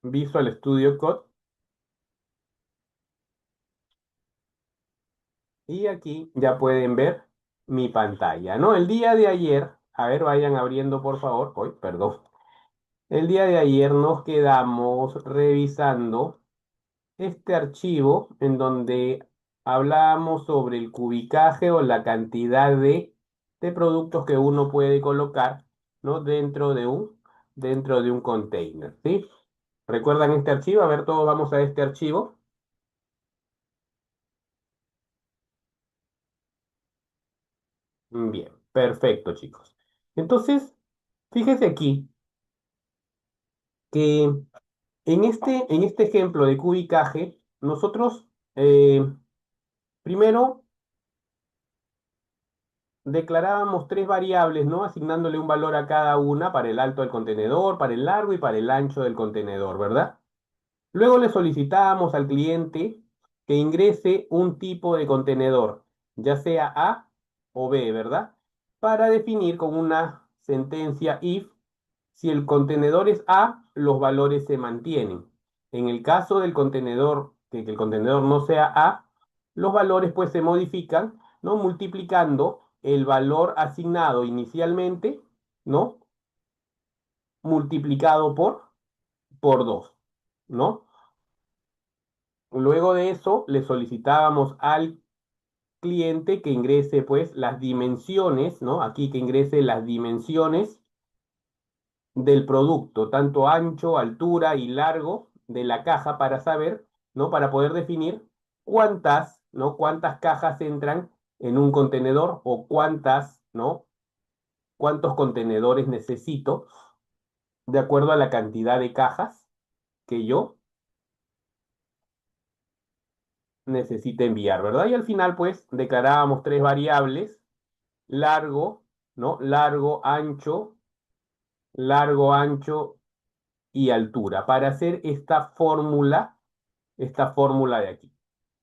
Visual Studio Code. Y aquí ya pueden ver mi pantalla, ¿no? El día de ayer, a ver, vayan abriendo por favor. Hoy, perdón. El día de ayer nos quedamos revisando este archivo en donde hablábamos sobre el cubicaje o la cantidad de productos que uno puede colocar, ¿no? Dentro de un container, ¿sí? ¿Recuerdan este archivo? A ver, todos vamos a este archivo. Bien, perfecto, chicos. Entonces, fíjense aquí que en este ejemplo de cubicaje, nosotros primero declarábamos tres variables, ¿no? Asignándole un valor a cada una para el alto del contenedor, para el largo y para el ancho del contenedor, ¿verdad? Luego le solicitábamos al cliente que ingrese un tipo de contenedor, ya sea A o B, ¿verdad? Para definir con una sentencia if, si el contenedor es A, los valores se mantienen. En el caso del contenedor, que el contenedor no sea A, los valores pues se modifican, ¿no? Multiplicando el valor asignado inicialmente, ¿no? Multiplicado por 2, ¿no? Luego de eso, le solicitábamos al cliente que ingrese pues las dimensiones, ¿no? Aquí que ingrese las dimensiones del producto, tanto ancho, altura y largo de la caja para saber, ¿no? Para poder definir cuántas, ¿no? Cuántas cajas entran en un contenedor o cuántas, ¿no? Cuántos contenedores necesito de acuerdo a la cantidad de cajas que yo necesite enviar, ¿verdad? Y al final, pues, declarábamos tres variables: largo, ¿no? Largo, ancho y altura, para hacer esta fórmula de aquí.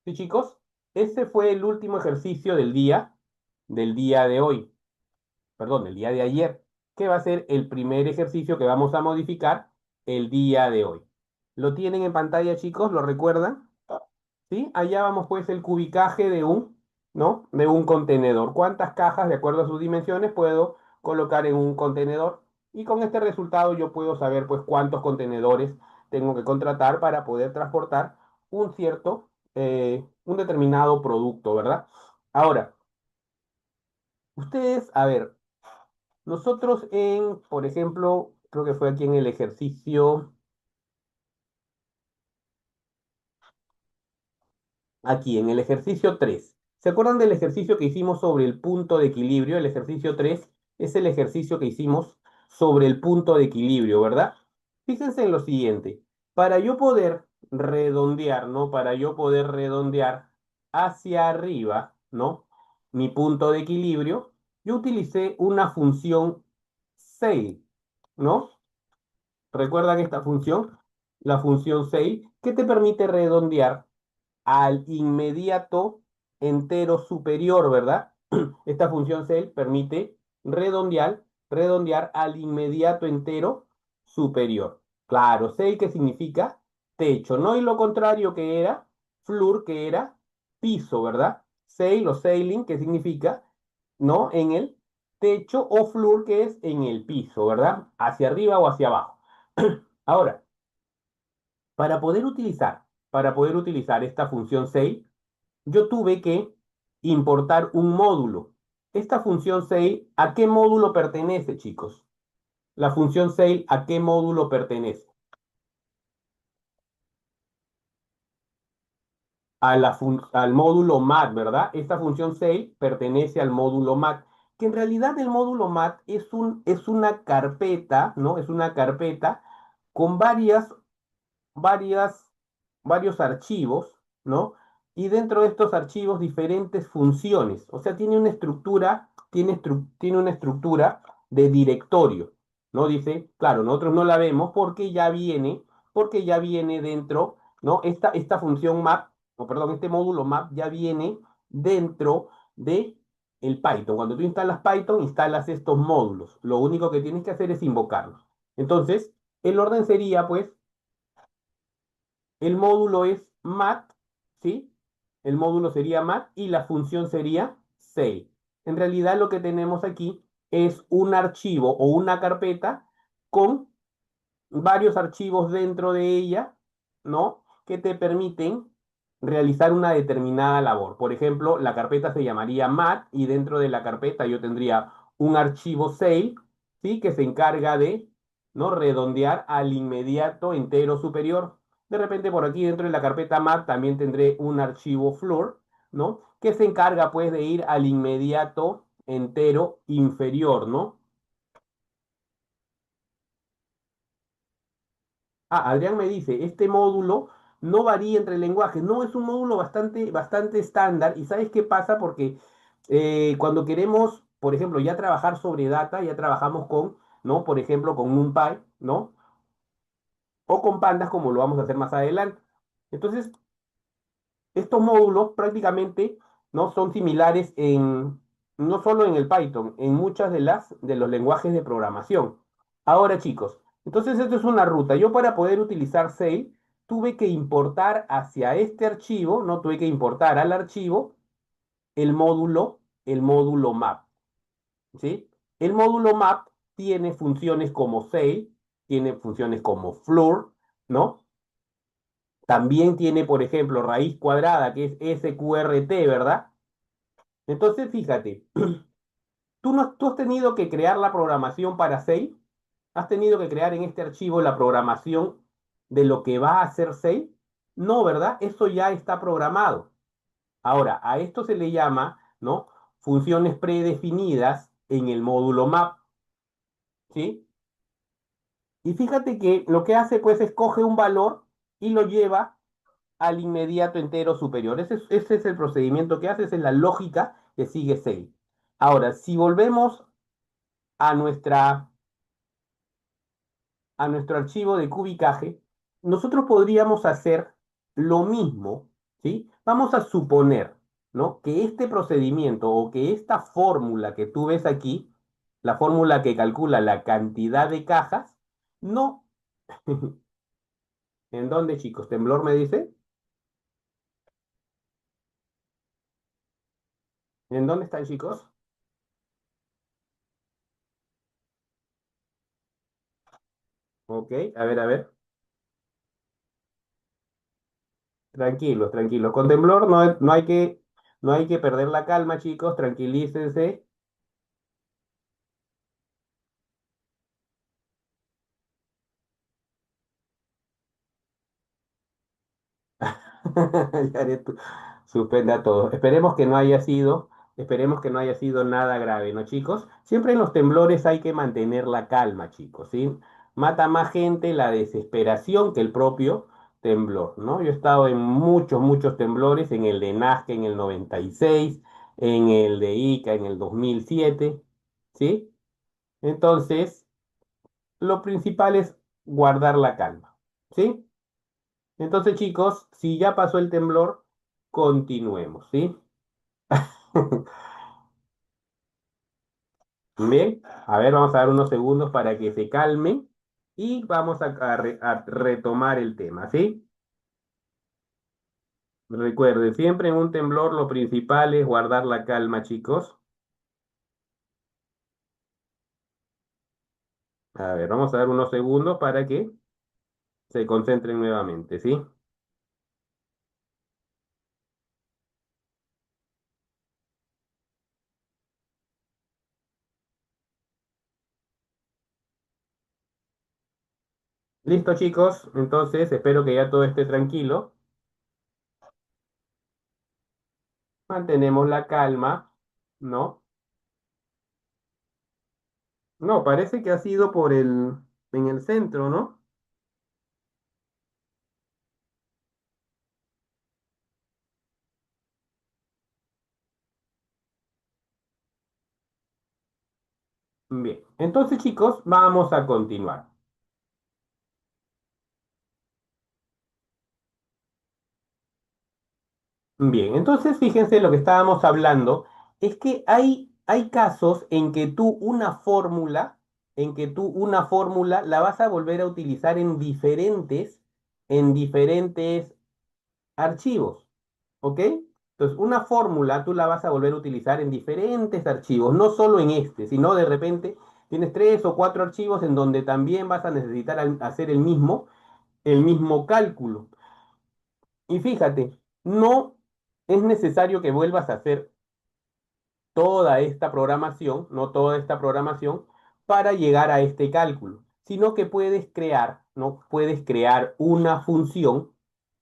¿Sí, chicos? Ese fue el último ejercicio del día de hoy, perdón, del día de ayer, que va a ser el primer ejercicio que vamos a modificar el día de hoy. ¿Lo tienen en pantalla, chicos? ¿Lo recuerdan? ¿Sí? Allá vamos pues el cubicaje ¿no? De un contenedor. ¿Cuántas cajas, de acuerdo a sus dimensiones, puedo colocar en un contenedor? Y con este resultado yo puedo saber pues cuántos contenedores tengo que contratar para poder transportar un determinado producto, ¿verdad? Ahora, ustedes, a ver, nosotros por ejemplo, creo que fue aquí en el ejercicio. Aquí, en el ejercicio 3. ¿Se acuerdan del ejercicio que hicimos sobre el punto de equilibrio? El ejercicio 3 es el ejercicio que hicimos sobre el punto de equilibrio, ¿verdad? Fíjense en lo siguiente. Para yo poder redondear, ¿no? Para yo poder redondear hacia arriba, ¿no? Mi punto de equilibrio, yo utilicé una función sail, ¿no? ¿Recuerdan esta función? La función sail, que te permite redondear al inmediato entero superior, ¿verdad? Esta función cell permite redondear al inmediato entero superior. Claro, cell que significa techo, ¿no? Y lo contrario que era floor, que era piso, ¿verdad? Sail o sailing, que significa, ¿no? En el techo, o floor, que es en el piso, ¿verdad? Hacia arriba o hacia abajo. Ahora, para poder utilizar, esta función sail, yo tuve que importar un módulo. Esta función sail, ¿a qué módulo pertenece, chicos? La función sail, ¿a qué módulo pertenece? Al módulo mat, ¿verdad? Esta función sail pertenece al módulo mat, que en realidad el módulo mat es una carpeta, ¿no? Es una carpeta con varias, varios archivos, ¿no? Y dentro de estos archivos diferentes funciones. O sea, tiene una estructura de directorio, ¿no? Dice, claro, nosotros no la vemos porque ya viene dentro, ¿no? Esta función map, o perdón, este módulo map ya viene dentro de el Python. Cuando tú instalas Python, instalas estos módulos. Lo único que tienes que hacer es invocarlos. Entonces, el orden sería, pues, El módulo es mat, ¿sí? El módulo sería mat y la función sería save. En realidad lo que tenemos aquí es un archivo o una carpeta con varios archivos dentro de ella, ¿no? Que te permiten realizar una determinada labor. Por ejemplo, la carpeta se llamaría mat y dentro de la carpeta yo tendría un archivo save, ¿sí? Que se encarga de, ¿no? Redondear al inmediato entero superior. De repente por aquí dentro de la carpeta mat también tendré un archivo floor, ¿no? Que se encarga pues de ir al inmediato entero inferior, ¿no? Ah, Adrián me dice, este módulo no varía entre lenguajes. No, es un módulo bastante estándar. ¿Y sabes qué pasa? Porque cuando queremos, por ejemplo, ya trabajar sobre data, ya trabajamos con, ¿no? Por ejemplo, con NumPy, ¿no? O con pandas, como lo vamos a hacer más adelante. Entonces, estos módulos prácticamente no son similares en, no solo en el Python, en muchas de los lenguajes de programación. Ahora, chicos, entonces esto es una ruta. Yo para poder utilizar Sail tuve que importar hacia este archivo, no tuve que importar al archivo el módulo map, ¿sí? El módulo map tiene funciones como Sail, tiene funciones como floor, ¿no? También tiene, por ejemplo, raíz cuadrada, que es SQRT, ¿verdad? Entonces, fíjate, tú, no, tú has tenido que crear la programación para Safe, has tenido que crear en este archivo la programación de lo que va a hacer Safe. No, ¿verdad? Eso ya está programado. Ahora, a esto se le llama, ¿no? Funciones predefinidas en el módulo map, ¿sí? Y fíjate que lo que hace, pues, es coge un valor y lo lleva al inmediato entero superior. Ese es el procedimiento que hace, esa es la lógica que sigue Sale. Ahora, si volvemos a, a nuestro archivo de cubicaje, nosotros podríamos hacer lo mismo, ¿sí? Vamos a suponer, ¿no? Que este procedimiento o que esta fórmula que tú ves aquí, la fórmula que calcula la cantidad de cajas, no. ¿En dónde, chicos? ¿Temblor me dice? ¿En dónde están, chicos? Ok, a ver. Tranquilos, tranquilos. Con temblor no hay que perder la calma, chicos. Tranquilícense. Yaret, suspenda todo. Esperemos que no haya sido nada grave, ¿no, chicos? Siempre en los temblores hay que mantener la calma, chicos, ¿sí? Mata más gente la desesperación que el propio temblor, ¿no? Yo he estado en muchos temblores, en el de Nazca en el 96, en el de Ica en el 2007, ¿sí? Entonces, lo principal es guardar la calma, ¿sí? Entonces, chicos, si ya pasó el temblor, continuemos, ¿sí? Bien, a ver, vamos a dar unos segundos para que se calmen y vamos a retomar el tema, ¿sí? Recuerden, siempre en un temblor lo principal es guardar la calma, chicos. A ver, vamos a dar unos segundos para que se concentren nuevamente, ¿sí? Listo, chicos, entonces espero que ya todo esté tranquilo. Mantenemos la calma, ¿no? No, parece que ha sido en el centro, ¿no? Bien, entonces chicos, vamos a continuar. Bien, entonces fíjense lo que estábamos hablando, es que hay casos en que en que tú una fórmula la vas a volver a utilizar en diferentes en diferentes archivos, ¿ok? Entonces, una fórmula tú la vas a volver a utilizar en diferentes archivos, no solo en este, sino de repente tienes tres o cuatro archivos en donde también vas a necesitar hacer el mismo cálculo. Y fíjate, no es necesario que vuelvas a hacer toda esta programación, no toda esta programación, para llegar a este cálculo, sino que puedes crear, ¿no? Puedes crear una función,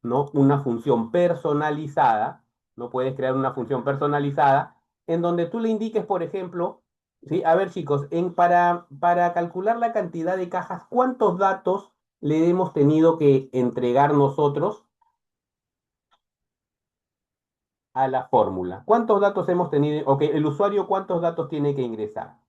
¿no? Una función personalizada, ¿no? Puedes crear una función personalizada en donde tú le indiques, por ejemplo, ¿sí? A ver, chicos, para calcular la cantidad de cajas, ¿cuántos datos le hemos tenido que entregar nosotros a la fórmula? ¿Cuántos datos hemos tenido? Ok, el usuario, ¿cuántos datos tiene que ingresar?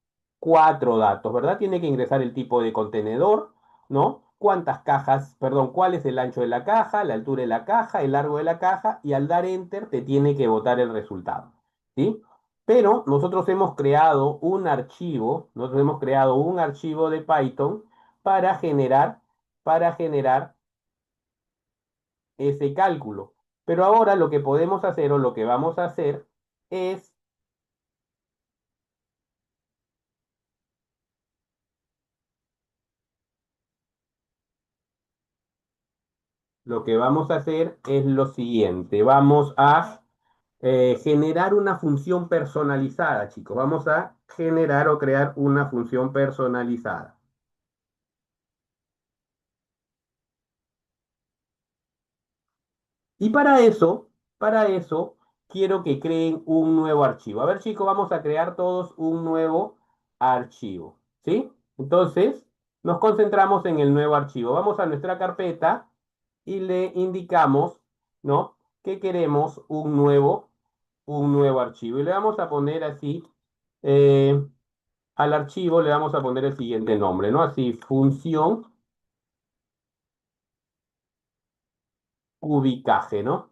Cuatro datos, ¿verdad? Tiene que ingresar el tipo de contenedor, ¿no? ¿Cuántas cajas, perdón, cuál es el ancho de la caja, la altura de la caja, el largo de la caja? Y al dar enter te tiene que botar el resultado, ¿sí? Pero nosotros hemos creado un archivo de Python para generar, para generar ese cálculo. Pero ahora lo que podemos hacer o lo que vamos a hacer es, lo que vamos a hacer es lo siguiente. Vamos a generar una función personalizada, chicos. Vamos a generar o crear una función personalizada. Y para eso, quiero que creen un nuevo archivo. A ver, chicos, vamos a crear todos un nuevo archivo, ¿sí? Entonces, nos concentramos en el nuevo archivo. Vamos a nuestra carpeta y le indicamos, ¿no? Que queremos un nuevo archivo. Y le vamos a poner así, eh, al archivo le vamos a poner el siguiente nombre, ¿no? Así, función cubicaje, ¿no?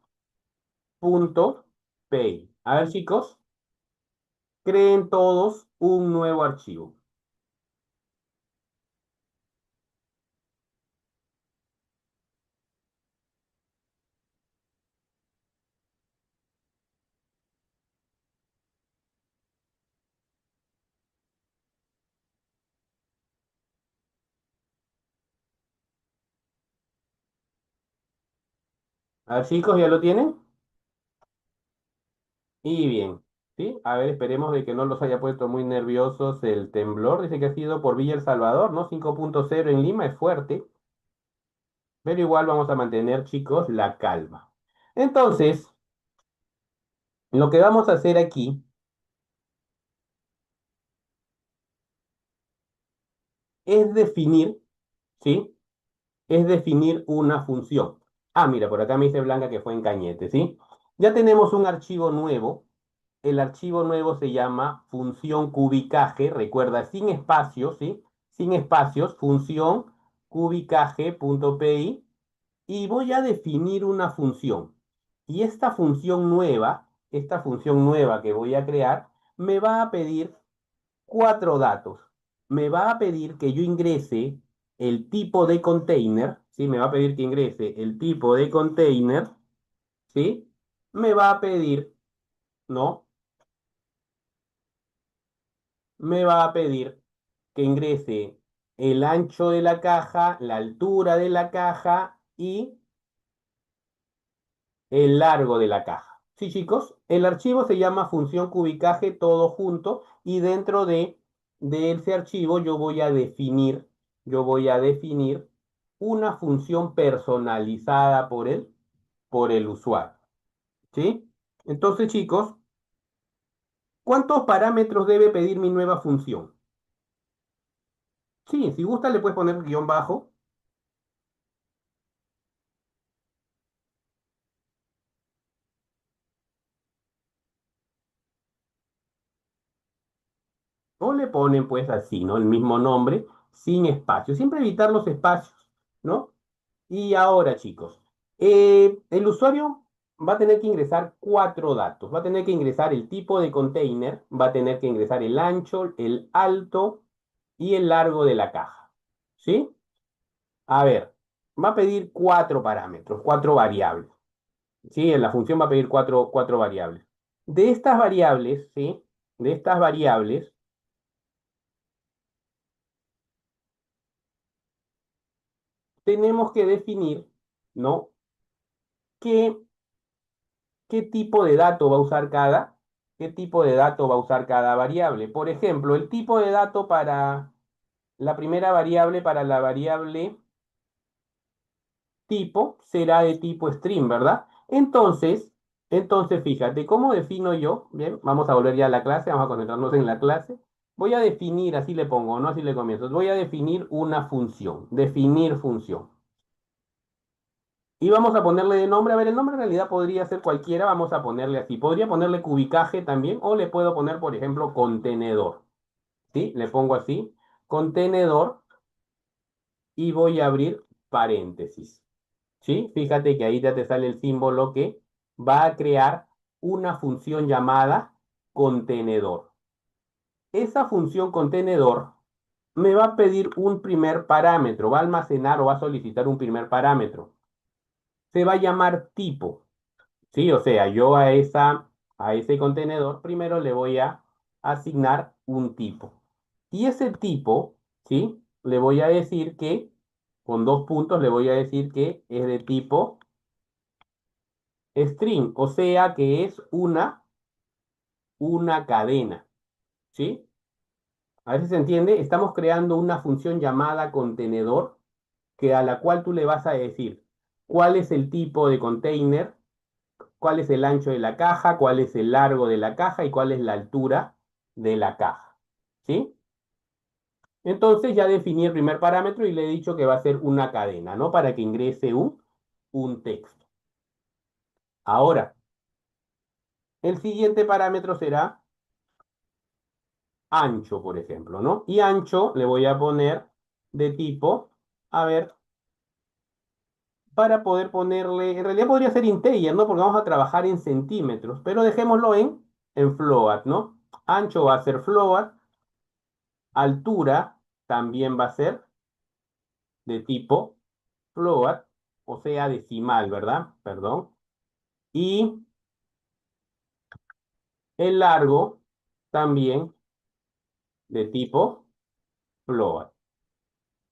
Punto py. A ver, chicos, creen todos un nuevo archivo. A ver, chicos, ¿ya lo tienen? Y bien, ¿sí? A ver, esperemos de que no los haya puesto muy nerviosos el temblor. Dice que ha sido por Villa El Salvador, ¿no? 5.0 en Lima es fuerte, pero igual vamos a mantener, chicos, la calma. Entonces, lo que vamos a hacer aquí es definir, ¿sí? Es definir una función. Ah, mira, por acá me dice Blanca que fue en Cañete, ¿sí? Ya tenemos un archivo nuevo. El archivo nuevo se llama función cubicaje, recuerda, sin espacios, ¿sí? Sin espacios, función cubicaje.py, y voy a definir una función. Y esta función nueva que voy a crear, me va a pedir cuatro datos. Me va a pedir que yo ingrese el tipo de container, ¿sí? Me va a pedir que ingrese el tipo de container, ¿sí? Me va a pedir, ¿no? Me va a pedir que ingrese el ancho de la caja, la altura de la caja y el largo de la caja. Sí, chicos, el archivo se llama función cubicaje todo junto y dentro de ese archivo yo voy a definir una función personalizada por el usuario. ¿Sí? Entonces, chicos, ¿cuántos parámetros debe pedir mi nueva función? Sí, si gusta le puedes poner guión bajo o le ponen pues así, ¿no? El mismo nombre, sin espacio. Siempre evitar los espacios, ¿no? Y ahora, chicos, el usuario va a tener que ingresar cuatro datos. Va a tener que ingresar el tipo de container, va a tener que ingresar el ancho, el alto y el largo de la caja. ¿Sí? A ver. va a pedir cuatro parámetros, cuatro variables. ¿Sí? En la función va a pedir cuatro variables. De estas variables, ¿sí? De estas variables, tenemos que definir, ¿no? ¿Qué, qué tipo de dato va a usar qué tipo de dato va a usar cada variable? Por ejemplo, el tipo de dato para la primera variable, para la variable tipo será de tipo string, ¿verdad? Entonces, fíjate, ¿cómo defino yo? Bien, vamos a volver ya a la clase, vamos a concentrarnos en la clase. Voy a definir, así le pongo, no así le comienzo. Voy a definir una función, definir función. Y vamos a ponerle de nombre, a ver, el nombre en realidad podría ser cualquiera, vamos a ponerle así. Podría ponerle cubicaje también, o le puedo poner, por ejemplo, contenedor. ¿Sí? Le pongo así, contenedor, y voy a abrir paréntesis. ¿Sí? Fíjate que ahí ya te sale el símbolo que va a crear una función llamada contenedor. Esa función contenedor me va a pedir un primer parámetro, va a almacenar o va a solicitar un primer parámetro. Se va a llamar tipo, ¿sí? O sea, yo a ese contenedor primero le voy a asignar un tipo. Y ese tipo, ¿sí? Le voy a decir que, con dos puntos, le voy a decir que es de tipo string, o sea que es una cadena, ¿sí? A ver si se entiende, estamos creando una función llamada contenedor que a la cual tú le vas a decir cuál es el tipo de container, cuál es el ancho de la caja, cuál es el largo de la caja y cuál es la altura de la caja, ¿sí? Entonces ya definí el primer parámetro y le he dicho que va a ser una cadena, ¿no? Para que ingrese un texto. Ahora, el siguiente parámetro será ancho, por ejemplo, ¿no? Y ancho le voy a poner de tipo, a ver, para poder ponerle, en realidad podría ser integer, ¿no? Porque vamos a trabajar en centímetros, pero dejémoslo en float, ¿no? Ancho va a ser float, altura también va a ser de tipo float, o sea, decimal, ¿verdad? Perdón. Y el largo también de tipo float.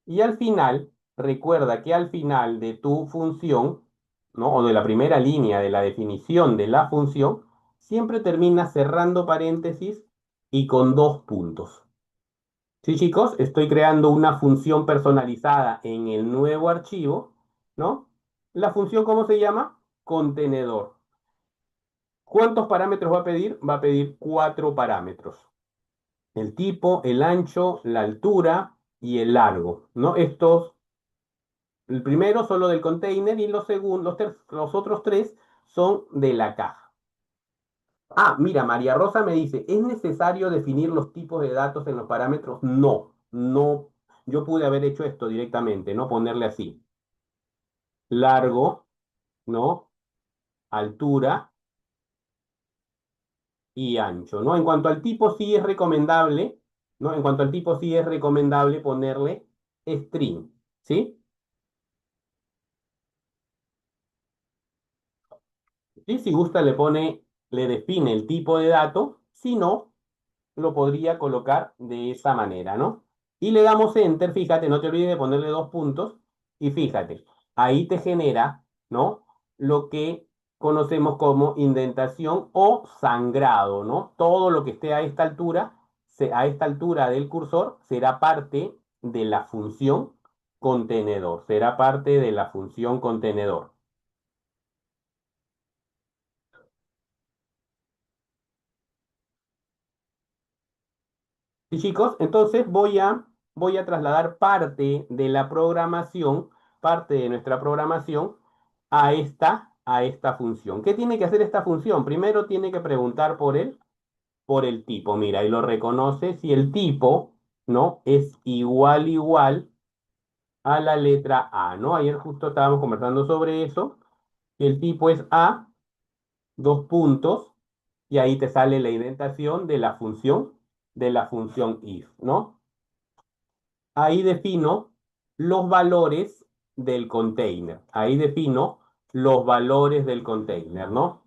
Y al final, recuerda que al final de tu función, ¿no? O de la primera línea de la definición de la función, siempre termina cerrando paréntesis y con dos puntos. Sí, chicos, estoy creando una función personalizada en el nuevo archivo, ¿no? La función, ¿cómo se llama? Contenedor. ¿Cuántos parámetros va a pedir? Va a pedir cuatro parámetros. El tipo, el ancho, la altura y el largo, ¿no? Estos El primero solo del container y los segundos, los otros tres son de la caja. Ah, mira, María Rosa me dice, ¿es necesario definir los tipos de datos en los parámetros? No, no. Yo pude haber hecho esto directamente, ¿no? Ponerle así. Largo, ¿no? Altura y ancho, ¿no? En cuanto al tipo sí es recomendable, ¿no? En cuanto al tipo sí es recomendable ponerle string, ¿sí? Y si gusta le define el tipo de dato, si no, lo podría colocar de esa manera, ¿no? Y le damos enter, fíjate, no te olvides de ponerle dos puntos, y fíjate, ahí te genera, ¿no? Lo que conocemos como indentación o sangrado, ¿no? Todo lo que esté a esta altura, a esta altura del cursor, será parte de la función contenedor, será parte de la función contenedor. Sí, chicos, entonces voy a trasladar parte de nuestra programación a esta función. ¿Qué tiene que hacer esta función? Primero tiene que preguntar por el tipo. Mira, y lo reconoce si el tipo, ¿no? Es igual a la letra A, ¿no? Ayer justo estábamos conversando sobre eso. Y el tipo es A, dos puntos, y ahí te sale la indentación de la función if, ¿no? Ahí defino los valores, del container. Ahí defino los valores del container, ¿no?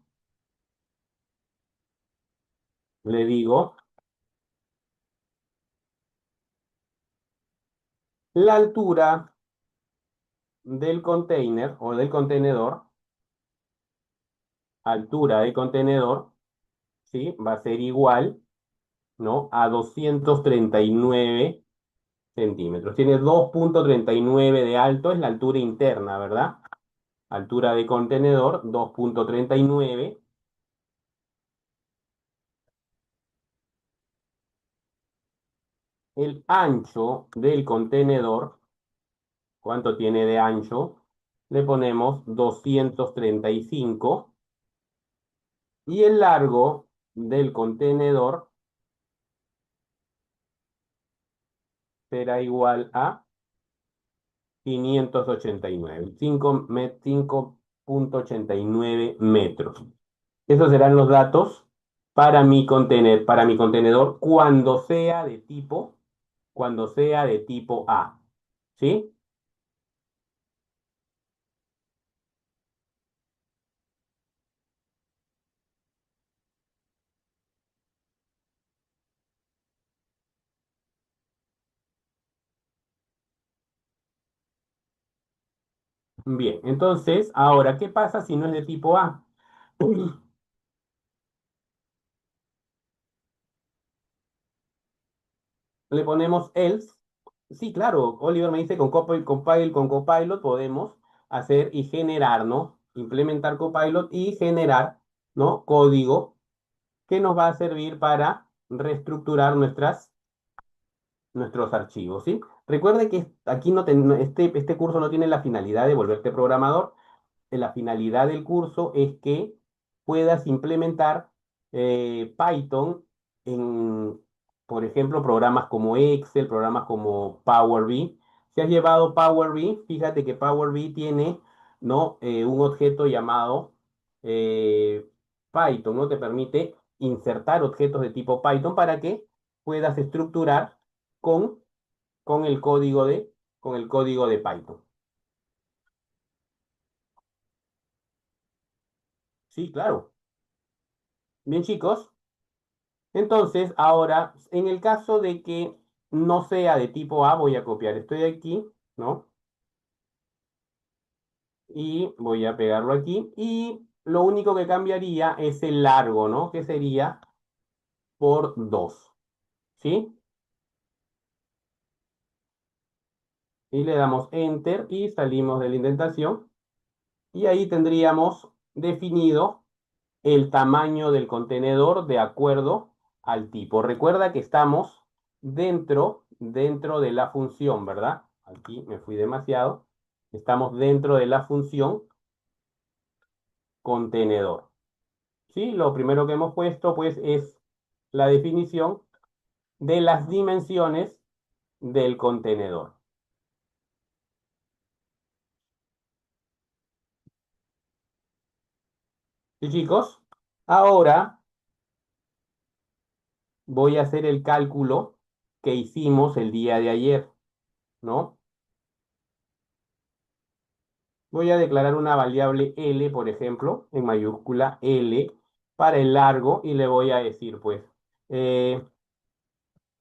Le digo la altura del container o del contenedor, altura del contenedor, ¿sí? Va a ser igual, ¿no? A 239 centímetros. Tiene 2,39 de alto, es la altura interna, ¿verdad? Altura de contenedor, 2,39. El ancho del contenedor, ¿cuánto tiene de ancho? Le ponemos 235. Y el largo del contenedor será igual a 589, 5,89 metros. Esos serán los datos para mi contenedor cuando sea de tipo A. ¿Sí? Bien, entonces, ahora, ¿qué pasa si no es de tipo A? Le ponemos else. Sí, claro, Oliver me dice con Copilot podemos hacer y generar, ¿no? Implementar Copilot y generar, ¿no? Código que nos va a servir para reestructurar nuestros archivos, ¿sí? Recuerde que aquí este curso no tiene la finalidad de volverte programador. La finalidad del curso es que puedas implementar Python en, por ejemplo, programas como Excel, programas como Power BI. Si has llevado Power BI, fíjate que Power BI tiene, ¿no? Un objeto llamado eh, Python, ¿no? Te permite insertar objetos de tipo Python para que puedas estructurar con, con el código con el código de Python. Sí, claro. Bien, chicos. Entonces, ahora, en el caso de que no sea de tipo A, voy a copiar esto de aquí, ¿no? Y voy a pegarlo aquí. Y lo único que cambiaría es el largo, ¿no? Que sería por 2, ¿sí? Y le damos Enter y salimos de la indentación. Y ahí tendríamos definido el tamaño del contenedor de acuerdo al tipo. Recuerda que estamos dentro de la función, ¿verdad? Aquí me fui demasiado. Estamos dentro de la función contenedor. ¿Sí? Lo primero que hemos puesto, pues, es la definición de las dimensiones del contenedor. ¿Sí, chicos? Ahora voy a hacer el cálculo que hicimos el día de ayer, ¿no? Voy a declarar una variable L, por ejemplo, en mayúscula L, para el largo y le voy a decir, pues, eh,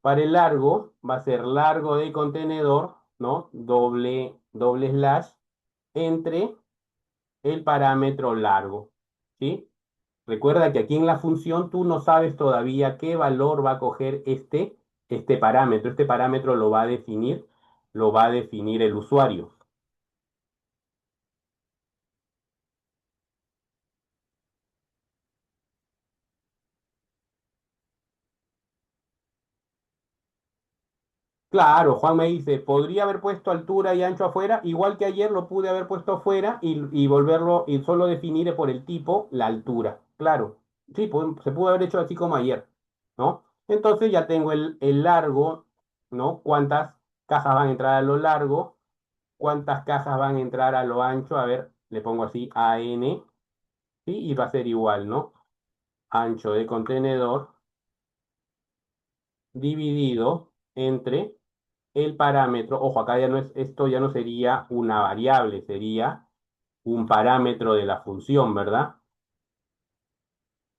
para el largo va a ser largo de contenedor, ¿no? Doble slash entre el parámetro largo, ¿sí? Recuerda que aquí en la función tú no sabes todavía qué valor va a coger este parámetro. Este parámetro lo va a definir el usuario. Claro, Juan me dice, podría haber puesto altura y ancho afuera, igual que ayer lo pude haber puesto afuera y volverlo y solo definir por el tipo la altura. Claro, sí, se pudo haber hecho así como ayer, ¿no? Entonces ya tengo el largo, ¿no? ¿Cuántas cajas van a entrar a lo largo? ¿Cuántas cajas van a entrar a lo ancho? A ver, le pongo así AN, ¿sí? Y va a ser igual, ¿no? Ancho de contenedor dividido entre el parámetro, ojo, acá ya no es, esto ya no sería una variable, sería un parámetro de la función, ¿verdad?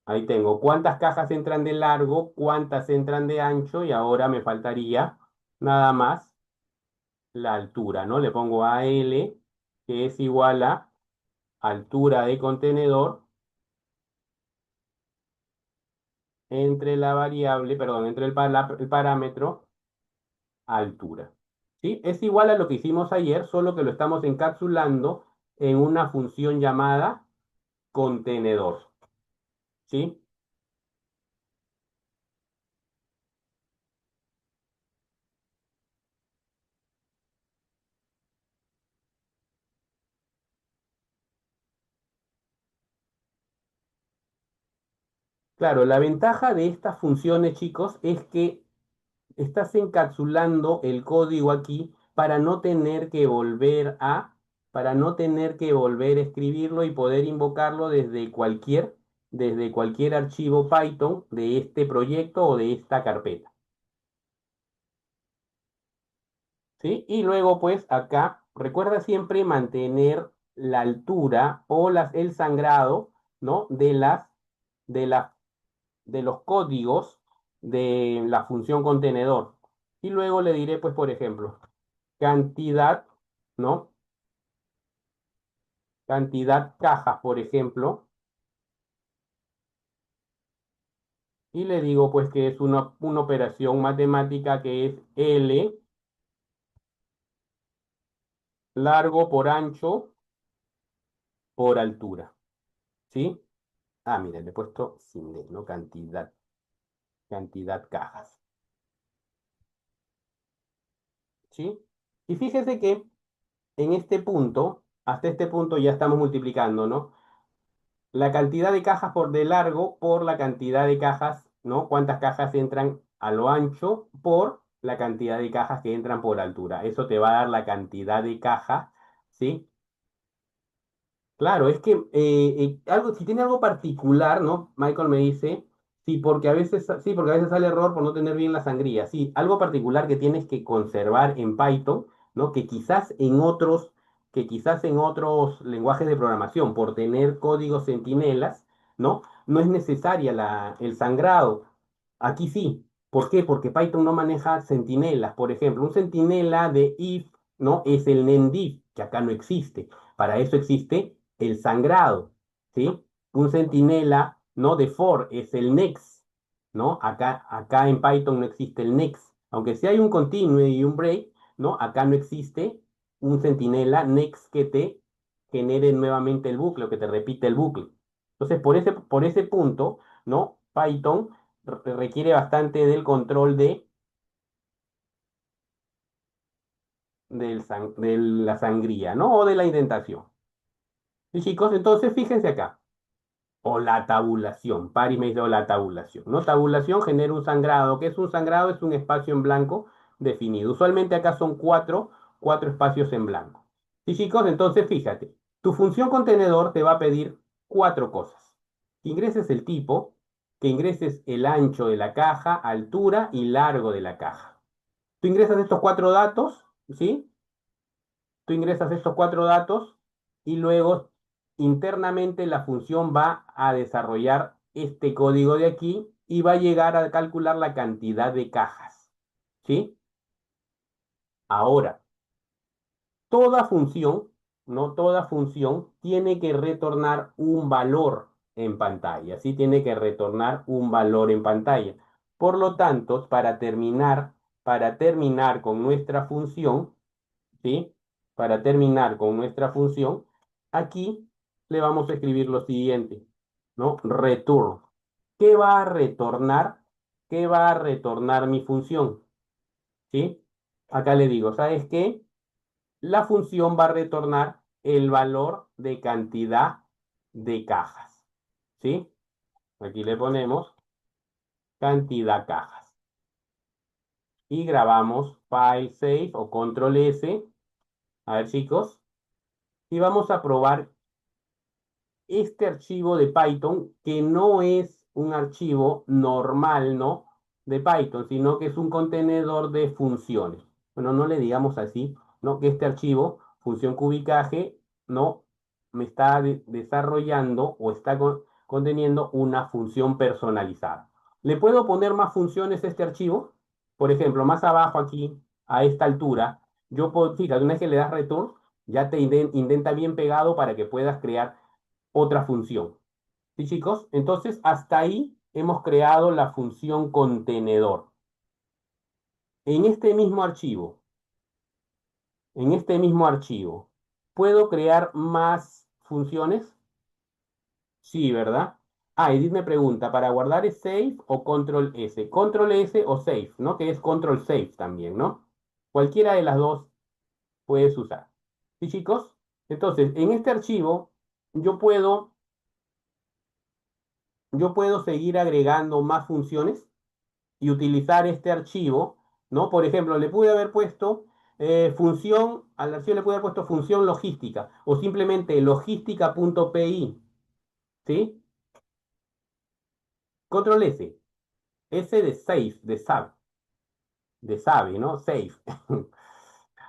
Ahí tengo cuántas cajas entran de largo, cuántas entran de ancho y ahora me faltaría nada más la altura, ¿no? Le pongo AL, que es igual a altura de contenedor entre la variable, perdón, entre el parámetro altura. ¿Sí? Es igual a lo que hicimos ayer, solo que lo estamos encapsulando en una función llamada contenedor. ¿Sí? Claro, la ventaja de estas funciones, chicos, es que estás encapsulando el código aquí para no tener que volver a escribirlo y poder invocarlo desde cualquier archivo Python de este proyecto o de esta carpeta. ¿Sí? Y luego, pues acá, recuerda siempre mantener la altura o el sangrado, ¿no? De la, de los códigos de la función contenedor. Y luego le diré, pues, por ejemplo, cantidad, ¿no? Cantidad cajas, por ejemplo, y le digo pues que es una operación matemática que es L largo por ancho por altura, ¿sí? Ah, mira, le he puesto sin D, ¿no? Cantidad cajas, ¿sí? Y fíjese que en este punto, hasta este punto ya estamos multiplicando, ¿no? La cantidad de cajas por de largo por la cantidad de cajas, ¿no? Cuántas cajas entran a lo ancho por la cantidad de cajas que entran por altura. Eso te va a dar la cantidad de cajas, ¿sí? Claro, es que si tiene algo particular, ¿no? Michael me dice, sí, porque a veces sale error por no tener bien la sangría. Sí, algo particular que tienes que conservar en Python, ¿no? Que quizás en otros lenguajes de programación, por tener códigos centinelas, ¿no? No es necesaria el sangrado. Aquí sí. ¿Por qué? Porque Python no maneja centinelas. Por ejemplo, un centinela de if, ¿no? Es el NendIf, que acá no existe. Para eso existe el sangrado, ¿sí? Un centinela, ¿no? De for es el next, ¿no? Acá en Python no existe el next. Aunque sí hay un continue y un break, ¿no? Acá no existe un centinela next que te genere nuevamente el bucle o que te repite el bucle. Entonces, por ese punto, ¿no? Python requiere bastante del control de la sangría, ¿no? O de la indentación. Y chicos, entonces fíjense acá. O la tabulación. Paris me dice o la tabulación, ¿no? Tabulación genera un sangrado. ¿Qué es un sangrado? Es un espacio en blanco definido. Usualmente acá son cuatro espacios en blanco. Sí, chicos, entonces fíjate. Tu función contenedor te va a pedir cuatro cosas. Que ingreses el tipo, que ingreses el ancho de la caja, altura y largo de la caja. Tú ingresas estos cuatro datos, ¿sí? Tú ingresas estos cuatro datos y luego internamente la función va a desarrollar este código de aquí y va a llegar a calcular la cantidad de cajas. ¿Sí? Ahora, toda función, no toda función, tiene que retornar un valor en pantalla. ¿Sí? Tiene que retornar un valor en pantalla. Por lo tanto, para terminar con nuestra función, ¿sí? Para terminar con nuestra función, aquí le vamos a escribir lo siguiente, ¿no? Return. ¿Qué va a retornar? ¿Qué va a retornar mi función? ¿Sí? Acá le digo, ¿sabes qué? La función va a retornar el valor de cantidad de cajas, ¿sí? Aquí le ponemos cantidad cajas. Y grabamos file save o control S. A ver, chicos. Y vamos a probar este archivo de Python, que no es un archivo normal, ¿no? De Python, sino que es un contenedor de funciones. bueno, no le digamos así, ¿no? Que este archivo, función cubicaje, ¿no? Me está desarrollando o está conteniendo una función personalizada. ¿Le puedo poner más funciones a este archivo? Por ejemplo, más abajo aquí, a esta altura, yo puedo, fíjate, una vez que le das return, ya te indenta bien pegado para que puedas crear otra función. ¿Sí, chicos? Entonces, hasta ahí hemos creado la función contenedor. En este mismo archivo, en este mismo archivo, ¿puedo crear más funciones? Sí, ¿verdad? Ah, Edith me pregunta, ¿para guardar es Save o Control S? Control S o Save, ¿no? Que es Control Save también, ¿no? Cualquiera de las dos puedes usar. ¿Sí, chicos? Entonces, en este archivo, yo puedo, yo puedo seguir agregando más funciones y utilizar este archivo, ¿no? Por ejemplo, le pude haber puesto función, al archivo le pude haber puesto función logística o simplemente logística.py, ¿sí? Control S, S de save, de sabe, ¿no? Save.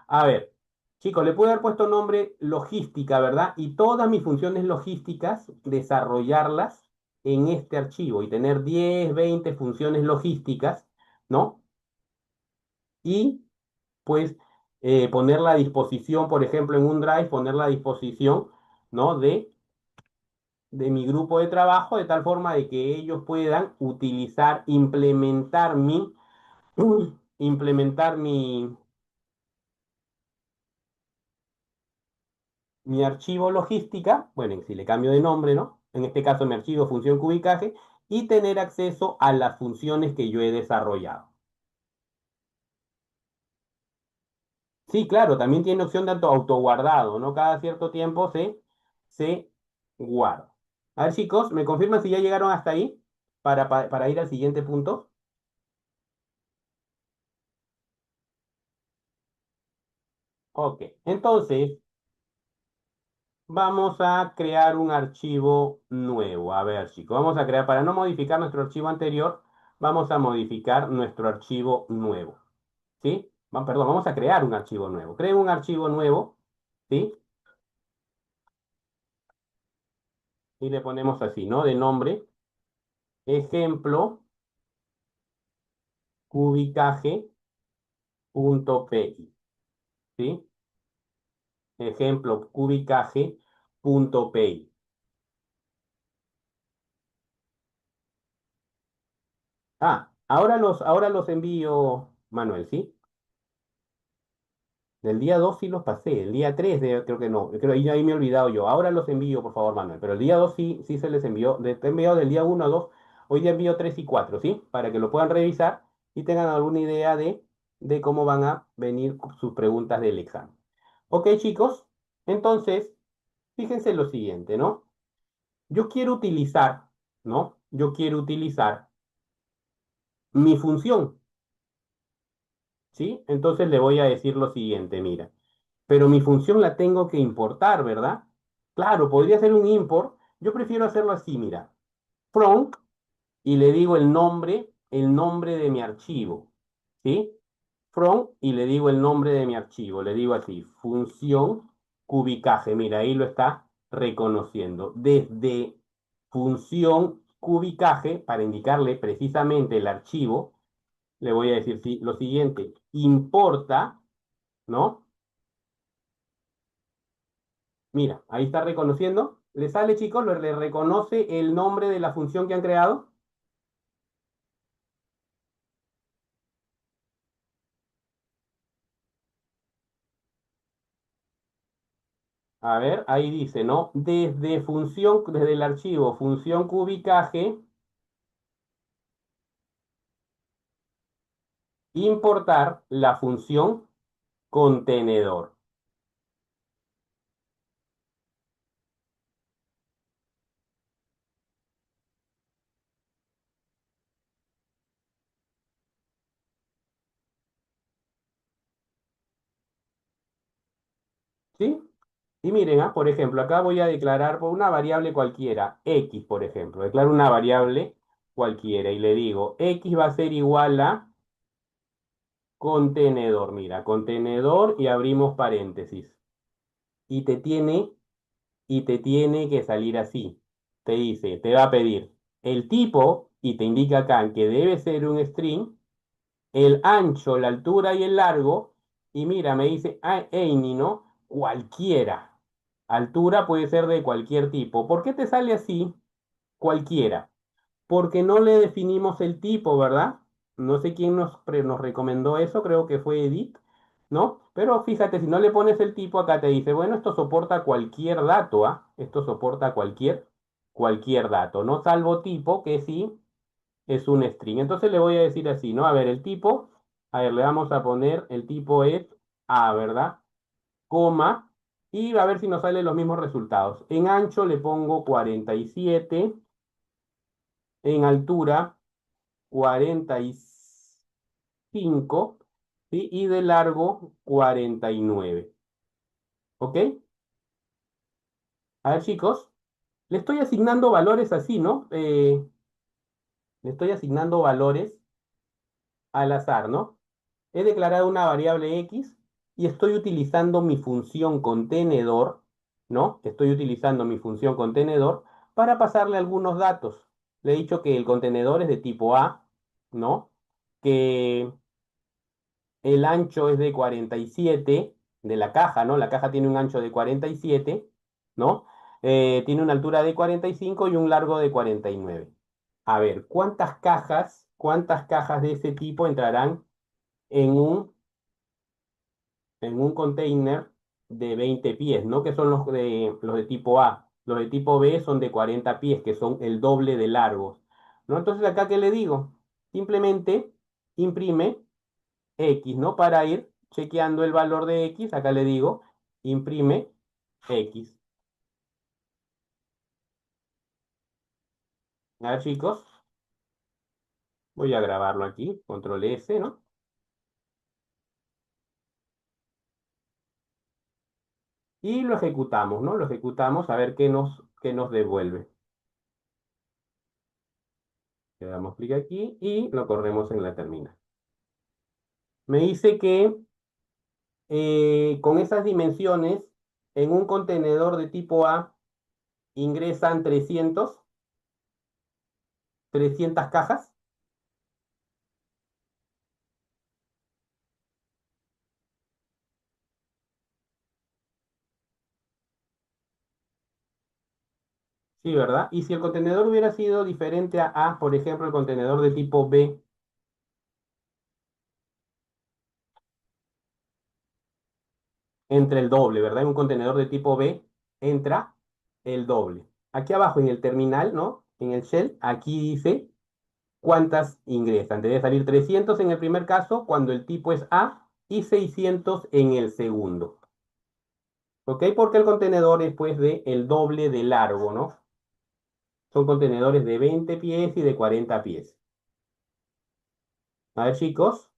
A ver, chicos, le pude haber puesto nombre logística, ¿verdad? Y todas mis funciones logísticas, desarrollarlas en este archivo y tener 10, 20 funciones logísticas, ¿no? Y pues ponerla a disposición, por ejemplo, en un Drive, ponerla a disposición, ¿no? De mi grupo de trabajo, de tal forma de que ellos puedan utilizar, implementar mi archivo logística, bueno, si le cambio de nombre, ¿no? En este caso, mi archivo función cubicaje, y tener acceso a las funciones que yo he desarrollado. Sí, claro, también tiene opción de autoguardado, ¿no? Cada cierto tiempo se guarda. A ver, chicos, ¿me confirman si ya llegaron hasta ahí para ir al siguiente punto? Ok, entonces vamos a crear un archivo nuevo. A ver, chicos, vamos a crear, para no modificar nuestro archivo anterior, vamos a modificar nuestro archivo nuevo. ¿Sí? Perdón, vamos a crear un archivo nuevo. Creo un archivo nuevo, ¿sí? Y le ponemos así, ¿no? De nombre, ejemplo, cubicaje.py, ¿sí? Ejemplo, cubicaje.py. Ah, ahora los envío, Manuel, ¿sí? Del día 2 sí los pasé, el día 3 creo que no, creo ahí me he olvidado yo. Ahora los envío, por favor, Manuel, pero el día 2 sí, sí se les envió, te he enviado del día 1 a 2, hoy día envío 3 y 4, ¿sí? Para que lo puedan revisar y tengan alguna idea de cómo van a venir sus preguntas del examen. Ok, chicos, entonces, fíjense lo siguiente, ¿no? Yo quiero utilizar, ¿no? Yo quiero utilizar mi función, ¿sí? Entonces le voy a decir lo siguiente, mira, pero mi función la tengo que importar, ¿verdad? Claro, podría ser un import. Yo prefiero hacerlo así, mira, from, y le digo el nombre de mi archivo, ¿sí? From, y le digo el nombre de mi archivo, le digo así, función cubicaje, mira, ahí lo está reconociendo. Desde función cubicaje, para indicarle precisamente el archivo, le voy a decir lo siguiente, importa, ¿no? Mira, ahí está reconociendo. ¿Le sale, chicos? ¿Le reconoce el nombre de la función que han creado? A ver, ahí dice, ¿no? Desde el archivo función cubicaje, importar la función contenedor. ¿Sí? Y miren, por ejemplo, acá voy a declarar por una variable cualquiera, x, por ejemplo. Declaro una variable cualquiera y le digo, x va a ser igual a contenedor, mira, contenedor y abrimos paréntesis. Y te tiene, y te tiene que salir así. Te dice, te va a pedir el tipo y te indica acá que debe ser un string, el ancho, la altura y el largo. Y mira, me dice, any, ¿no? Cualquiera. Altura puede ser de cualquier tipo. ¿Por qué te sale así? Cualquiera. Porque no le definimos el tipo, ¿verdad? No sé quién nos recomendó eso, creo que fue Edith, ¿no? Pero fíjate, si no le pones el tipo, acá te dice, bueno, esto soporta cualquier dato, ¿ah? Esto soporta cualquier dato, ¿no? Salvo tipo, que sí es un string. Entonces le voy a decir así, ¿no? A ver, el tipo, a ver, le vamos a poner, el tipo es A, ¿verdad? Coma, y a ver si nos salen los mismos resultados. En ancho le pongo 47, en altura 45, ¿sí? Y de largo 49. ¿Ok? A ver, chicos, le estoy asignando valores así, ¿no? Le estoy asignando valores al azar, ¿no? He declarado una variable X y estoy utilizando mi función contenedor, ¿no? Estoy utilizando mi función contenedor para pasarle algunos datos. Le he dicho que el contenedor es de tipo A, ¿no? Que el ancho es de 47 de la caja, ¿no? La caja tiene un ancho de 47, ¿no? Tiene una altura de 45 y un largo de 49. A ver, cuántas cajas de ese tipo entrarán en un container de 20 pies, ¿no? Que son los de tipo A. Los de tipo B son de 40 pies, que son el doble de largos, ¿no? Entonces, acá, ¿qué le digo? Simplemente imprime X, ¿no? Para ir chequeando el valor de X, acá le digo, imprime X. A ver, chicos, voy a grabarlo aquí, control S, ¿no? Y lo ejecutamos, ¿no? Lo ejecutamos a ver qué nos devuelve. Le damos clic aquí y lo corremos en la terminal. Me dice que con esas dimensiones, en un contenedor de tipo A ingresan 300 cajas. Sí, ¿verdad? Y si el contenedor hubiera sido diferente a, por ejemplo, el contenedor de tipo B, entra el doble, ¿verdad? En un contenedor de tipo B entra el doble. Aquí abajo en el terminal, ¿no? En el shell, aquí dice cuántas ingresan. Debe salir 300 en el primer caso cuando el tipo es A y 600 en el segundo. ¿Ok? Porque el contenedor es pues de el doble de largo, ¿no? Son contenedores de 20 pies y de 40 pies. A ver, chicos,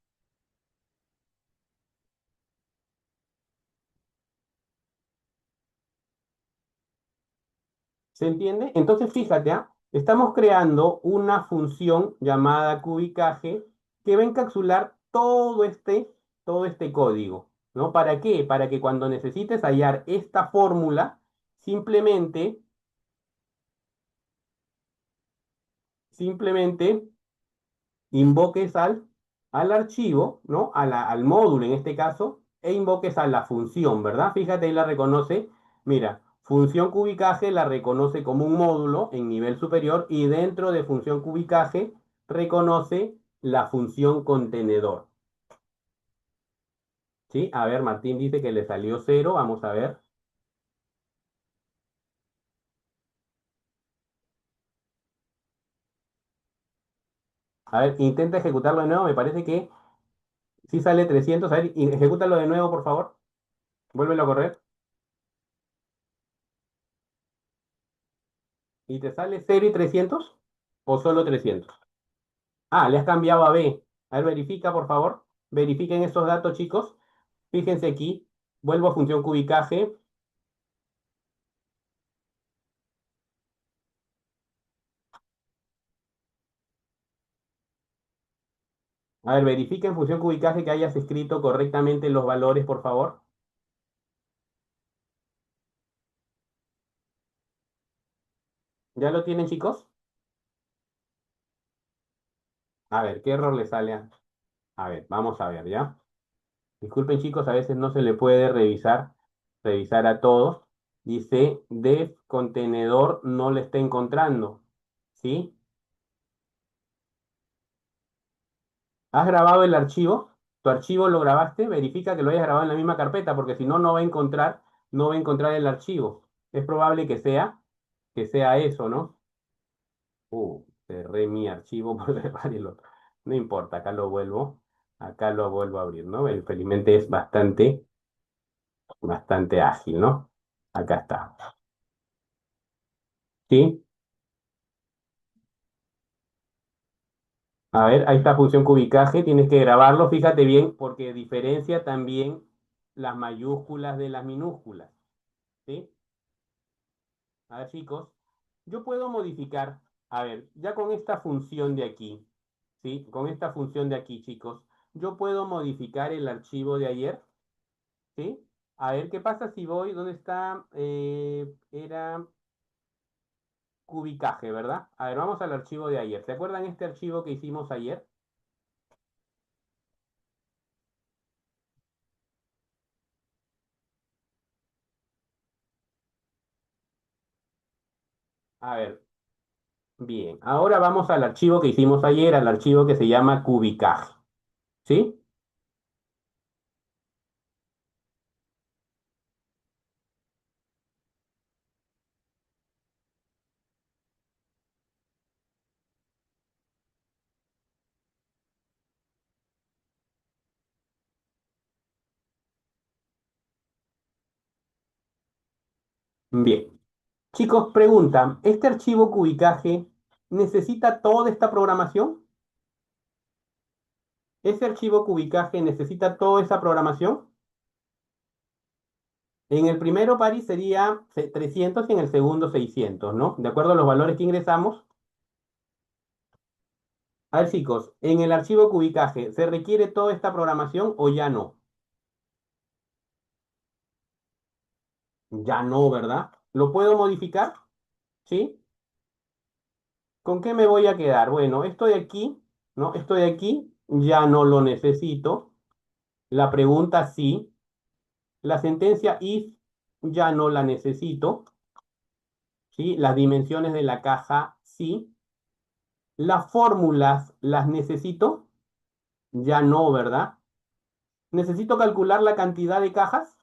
¿se entiende? Entonces, fíjate, ¿ah? Estamos creando una función llamada cubicaje que va a encapsular todo este código, ¿no? ¿Para qué? Para que cuando necesites hallar esta fórmula, simplemente, simplemente invoques al archivo, ¿no? Al módulo en este caso, e invoques a la función, ¿verdad? Fíjate, ahí la reconoce. Mira, función cubicaje la reconoce como un módulo en nivel superior y dentro de función cubicaje reconoce la función contenedor. ¿Sí? A ver, Martín dice que le salió cero. Vamos a ver. A ver, intenta ejecutarlo de nuevo. Me parece que sí sale 300. A ver, ejecútalo de nuevo, por favor. Vuélvelo a correr. ¿Y te sale 0 y 300? ¿O solo 300? Ah, le has cambiado a B. A ver, verifica, por favor. Verifiquen esos datos, chicos. Fíjense aquí. Vuelvo a función cubicaje. A ver, verifica en función cubicaje que hayas escrito correctamente los valores, por favor. ¿Ya lo tienen, chicos? A ver, ¿qué error le sale a ver, vamos a ver, ¿ya? Disculpen, chicos, a veces no se le puede revisar a todos. Dice, def contenedor no le está encontrando, ¿sí? ¿Has grabado el archivo? ¿Tu archivo lo grabaste? Verifica que lo hayas grabado en la misma carpeta, porque si no, no va a encontrar el archivo. Es probable que sea eso, ¿no? Cerré mi archivo por cerrar el otro. No importa, acá lo vuelvo a abrir, ¿no? Felizmente es bastante ágil, ¿no? Acá está. ¿Sí? A ver, ahí está función cubicaje, tienes que grabarlo, fíjate bien, porque diferencia también las mayúsculas de las minúsculas, ¿sí? A ver, chicos, yo puedo modificar, a ver, ya con esta función de aquí, ¿sí? Con esta función de aquí, chicos, yo puedo modificar el archivo de ayer, ¿sí? A ver, ¿qué pasa si voy? ¿Dónde está? Era cubicaje, ¿verdad? A ver, vamos al archivo de ayer. ¿Se acuerdan este archivo que hicimos ayer? A ver, bien. Ahora vamos al archivo que hicimos ayer, al archivo que se llama cubicaje, ¿sí? Bien. Chicos, pregunta, ¿este archivo cubicaje necesita toda esta programación? ¿Ese archivo cubicaje necesita toda esa programación? En el primero, Paris, sería 300 y en el segundo 600, ¿no? De acuerdo a los valores que ingresamos. A ver, chicos, en el archivo cubicaje, ¿se requiere toda esta programación o ya no? Ya no, ¿verdad? ¿Lo puedo modificar? ¿Sí? ¿Con qué me voy a quedar? Bueno, esto de aquí, ¿no? Esto de aquí ya no lo necesito. La pregunta sí. La sentencia if ya no la necesito. ¿Sí? Las dimensiones de la caja sí. Las fórmulas las necesito. Ya no, ¿verdad? ¿Necesito calcular la cantidad de cajas?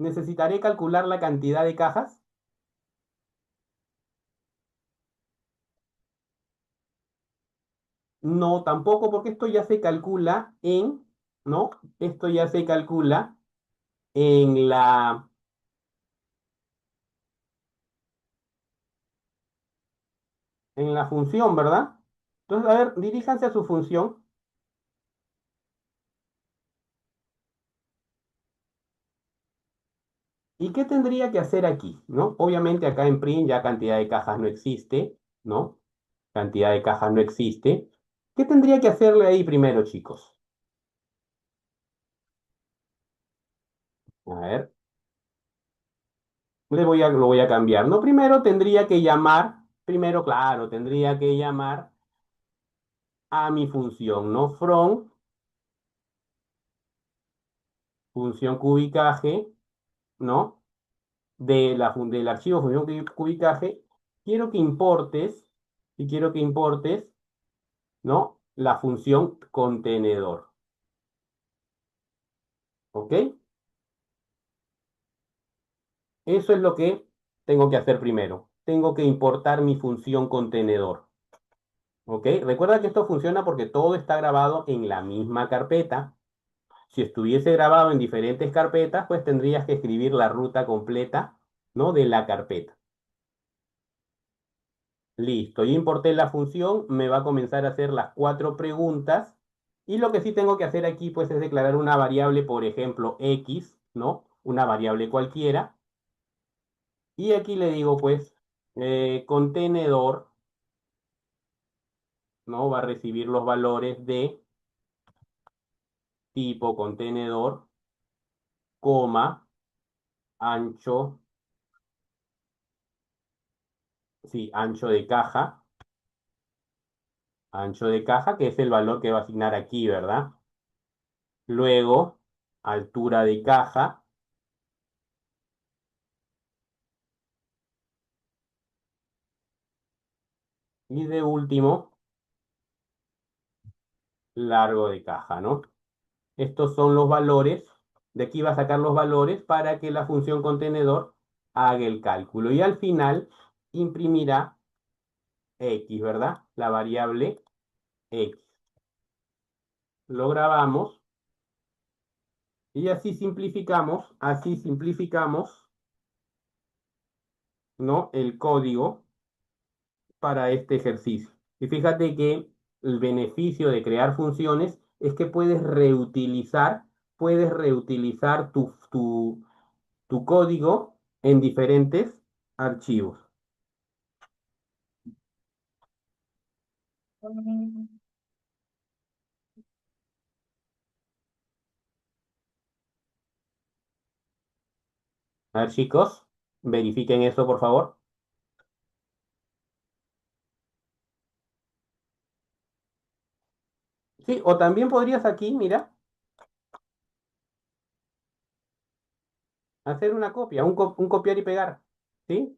¿Necesitaré calcular la cantidad de cajas? No, tampoco, porque esto ya se calcula ¿no? Esto ya se calcula en la función, ¿verdad? Entonces, a ver, diríjanse a su función. ¿Y qué tendría que hacer aquí? ¿No? Obviamente acá en print ya cantidad de cajas no existe, ¿no? Cantidad de cajas no existe. ¿Qué tendría que hacerle ahí primero, chicos? A ver, lo voy a cambiar. No, primero tendría que llamar, primero, claro, tendría que llamar a mi función, ¿no? From, función cubicaje, ¿no? Del archivo función cubicaje, quiero que importes, y quiero que importes, ¿no? La función contenedor, ¿ok? Eso es lo que tengo que hacer primero. Tengo que importar mi función contenedor, ¿ok? Recuerda que esto funciona porque todo está grabado en la misma carpeta. Si estuviese grabado en diferentes carpetas, pues tendrías que escribir la ruta completa, ¿no? De la carpeta. Listo, ya importé la función, me va a comenzar a hacer las cuatro preguntas. Y lo que sí tengo que hacer aquí, pues, es declarar una variable, por ejemplo, x, ¿no? Una variable cualquiera. Y aquí le digo, pues, contenedor, ¿no? Va a recibir los valores de tipo contenedor, coma, ancho, sí, ancho de caja, que es el valor que va a asignar aquí, ¿verdad? Luego, altura de caja y de último, largo de caja, ¿no? Estos son los valores. De aquí va a sacar los valores para que la función contenedor haga el cálculo. Y al final imprimirá X, ¿verdad? La variable X. Lo grabamos y así simplificamos, ¿no? El código para este ejercicio. Y fíjate que el beneficio de crear funciones es que puedes reutilizar tu código en diferentes archivos. A ver, chicos, verifiquen eso, por favor. Sí, o también podrías aquí, mira, hacer una copia, un copiar y pegar, ¿sí?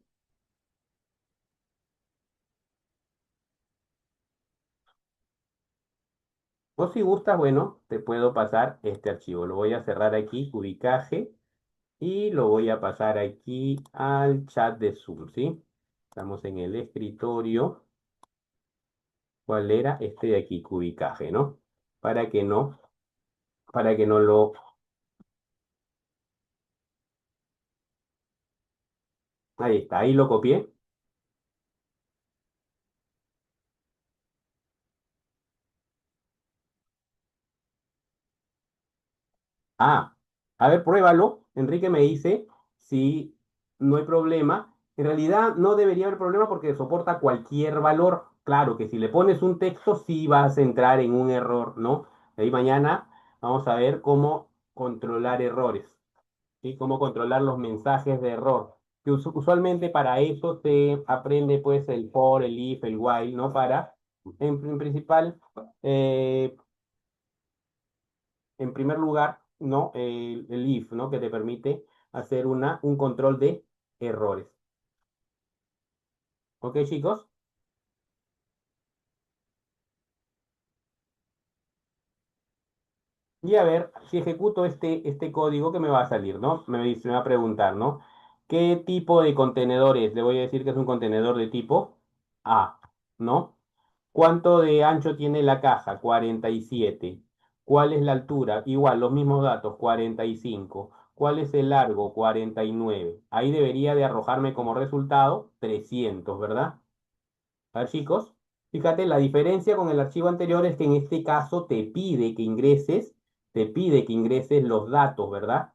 O si gustas, bueno, te puedo pasar este archivo. Lo voy a cerrar aquí, ubicaje, y lo voy a pasar aquí al chat de Zoom, ¿sí? Estamos en el escritorio. ¿Cuál era? Este de aquí, cubicaje, ¿no? Para que no, para que no lo... Ahí está, ahí lo copié. Ah, a ver, pruébalo. Enrique me dice si no hay problema. En realidad no debería haber problema porque soporta cualquier valor. Claro que si le pones un texto sí vas a entrar en un error, ¿no? Ahí mañana vamos a ver cómo controlar errores, ¿sí? Cómo controlar los mensajes de error. Que usualmente para eso se aprende pues el for, el if, el while, ¿no? Para, en principal, eh, en primer lugar, ¿no? El if, ¿no? Que te permite hacer un control de errores. ¿Ok, chicos? Y a ver, si ejecuto este código, ¿qué me va a salir, no? Me va a preguntar, ¿no? ¿Qué tipo de contenedor es? Le voy a decir que es un contenedor de tipo A, ¿no? ¿Cuánto de ancho tiene la caja? 47. ¿Cuál es la altura? Igual, los mismos datos, 45. ¿Cuál es el largo? 49. Ahí debería de arrojarme como resultado 300, ¿verdad? A ver, chicos, fíjate, la diferencia con el archivo anterior es que en este caso te pide que ingreses los datos, ¿verdad?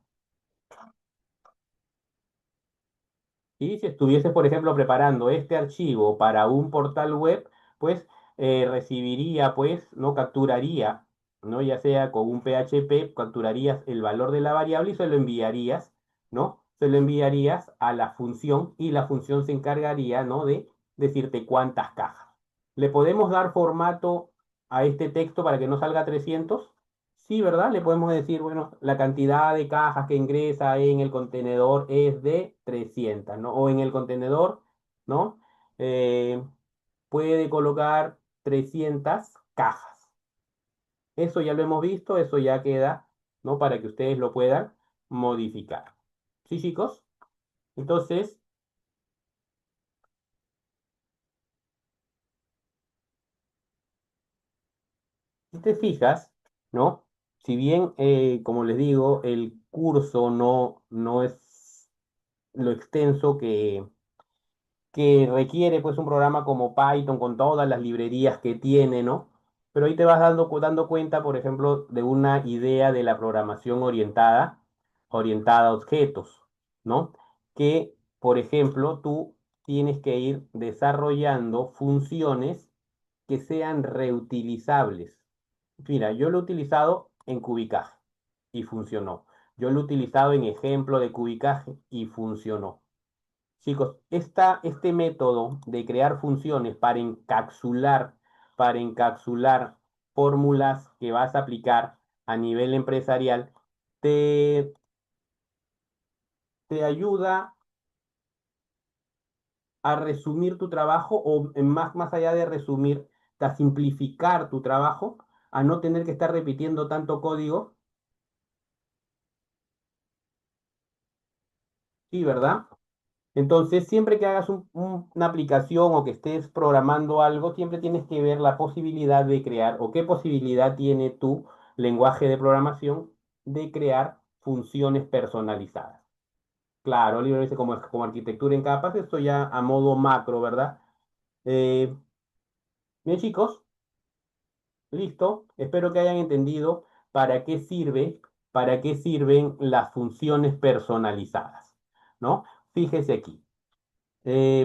Y si estuvieses, por ejemplo, preparando este archivo para un portal web, pues recibiría, pues, no capturaría, ¿no? Ya sea con un PHP, capturarías el valor de la variable y se lo enviarías, ¿no? Se lo enviarías a la función y la función se encargaría, ¿no? De decirte cuántas cajas. ¿Le podemos dar formato a este texto para que no salga 300? Sí, ¿verdad? Le podemos decir, bueno, la cantidad de cajas que ingresa en el contenedor es de 300, ¿no? O en el contenedor, ¿no? Eh, puede colocar 300 cajas. Eso ya lo hemos visto, eso ya queda, ¿no? Para que ustedes lo puedan modificar. ¿Sí, chicos? Entonces, si te fijas, ¿no? Si bien, como les digo, el curso no es lo extenso que requiere pues un programa como Python con todas las librerías que tiene, ¿no? Pero ahí te vas dando cuenta, por ejemplo, de una idea de la programación orientada a objetos, ¿no? Que, por ejemplo, tú tienes que ir desarrollando funciones que sean reutilizables. Mira, yo lo he utilizado en cubicaje y funcionó. Yo lo he utilizado en ejemplo de cubicaje y funcionó. Chicos, este método de crear funciones para encapsular fórmulas que vas a aplicar a nivel empresarial, te, te ayuda a resumir tu trabajo o más allá de resumir, a simplificar tu trabajo, a no tener que estar repitiendo tanto código. Sí, ¿verdad? Entonces, siempre que hagas una aplicación o que estés programando algo, siempre tienes que ver la posibilidad de crear o qué posibilidad tiene tu lenguaje de programación de crear funciones personalizadas. Claro, Oliver dice como arquitectura en capas, esto ya a modo macro, ¿verdad? Eh, Bien, chicos, listo. Espero que hayan entendido para qué sirven las funciones personalizadas, ¿no? Fíjese aquí.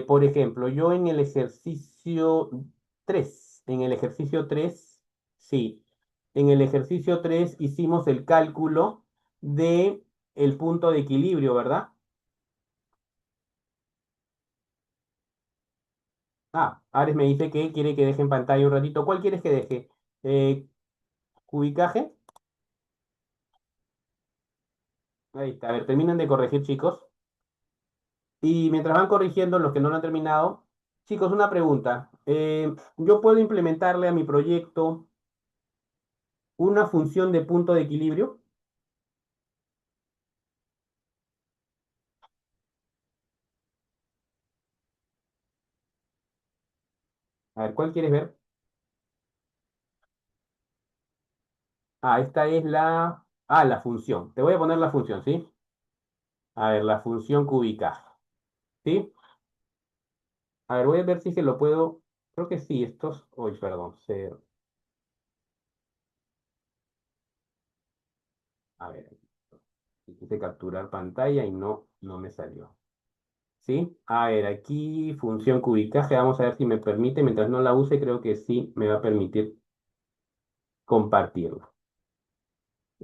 Por ejemplo, yo en el ejercicio 3, sí, en el ejercicio 3 hicimos el cálculo de el punto de equilibrio, ¿verdad? Ares me dice que quiere que deje en pantalla un ratito. ¿Cuál quieres que deje? Eh, ¿Cubicaje? Ahí está. A ver, terminen de corregir, chicos. Y mientras van corrigiendo los que no lo han terminado, chicos, una pregunta. ¿Yo puedo implementarle a mi proyecto una función de punto de equilibrio? A ver, ¿cuál quieres ver? Esta es la función. Te voy a poner la función, ¿sí? A ver, la función cúbica, ¿sí? A ver, voy a ver si se lo puedo. Creo que sí, estos. Uy, perdón. A ver, quise capturar pantalla y no me salió. ¿Sí? A ver, aquí función cubicaje. Vamos a ver si me permite. Mientras no la use, creo que sí me va a permitir compartirla.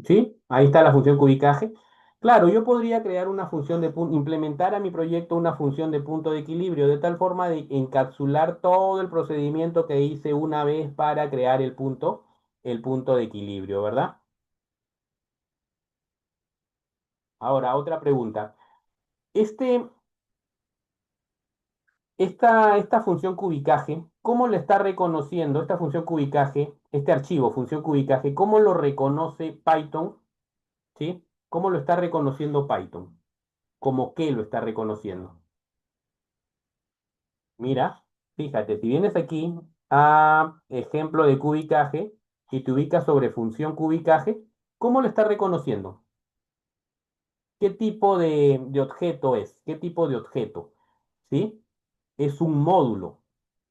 ¿Sí? Ahí está la función cubicaje. Claro, yo podría crear una función implementar a mi proyecto una función de punto de equilibrio, de tal forma de encapsular todo el procedimiento que hice una vez para crear el punto de equilibrio, ¿verdad? Ahora, otra pregunta. Este, esta función cubicaje, ¿cómo le está reconociendo esta función cubicaje, este archivo, función cubicaje, cómo lo reconoce Python? ¿Sí? ¿Cómo lo está reconociendo Python? ¿Cómo qué lo está reconociendo? Mira, fíjate, si vienes aquí a ejemplo de cubicaje y te ubicas sobre función cubicaje, ¿cómo lo está reconociendo? ¿Qué tipo de objeto es? ¿Qué tipo de objeto? ¿Sí? Es un módulo.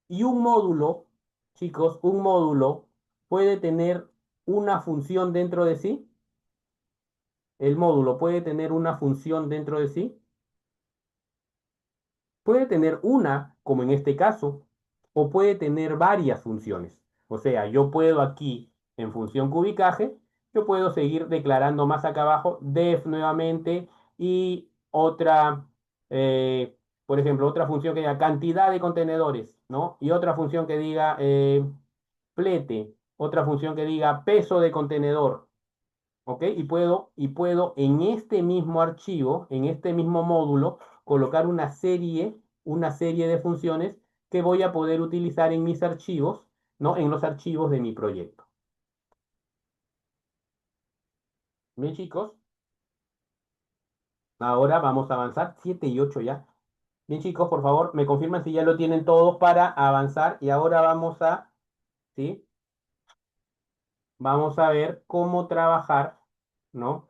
Y un módulo, chicos, un módulo puede tener una función dentro de sí. El módulo puede tener una función dentro de sí. Puede tener una, como en este caso, o puede tener varias funciones. O sea, yo puedo aquí, en función cubicaje, yo puedo seguir declarando más acá abajo def nuevamente y otra, por ejemplo, otra función que diga cantidad de contenedores, ¿no? Y otra función que diga flete, otra función que diga peso de contenedor, ¿ok? Y puedo en este mismo archivo, en este mismo módulo, colocar una serie de funciones que voy a poder utilizar en mis archivos, ¿no? En los archivos de mi proyecto. Bien, chicos, ahora vamos a avanzar. 7 y 8 ya. Bien, chicos, por favor, me confirman si ya lo tienen todos para avanzar. Y ahora ¿sí? Vamos a ver cómo trabajar, ¿no?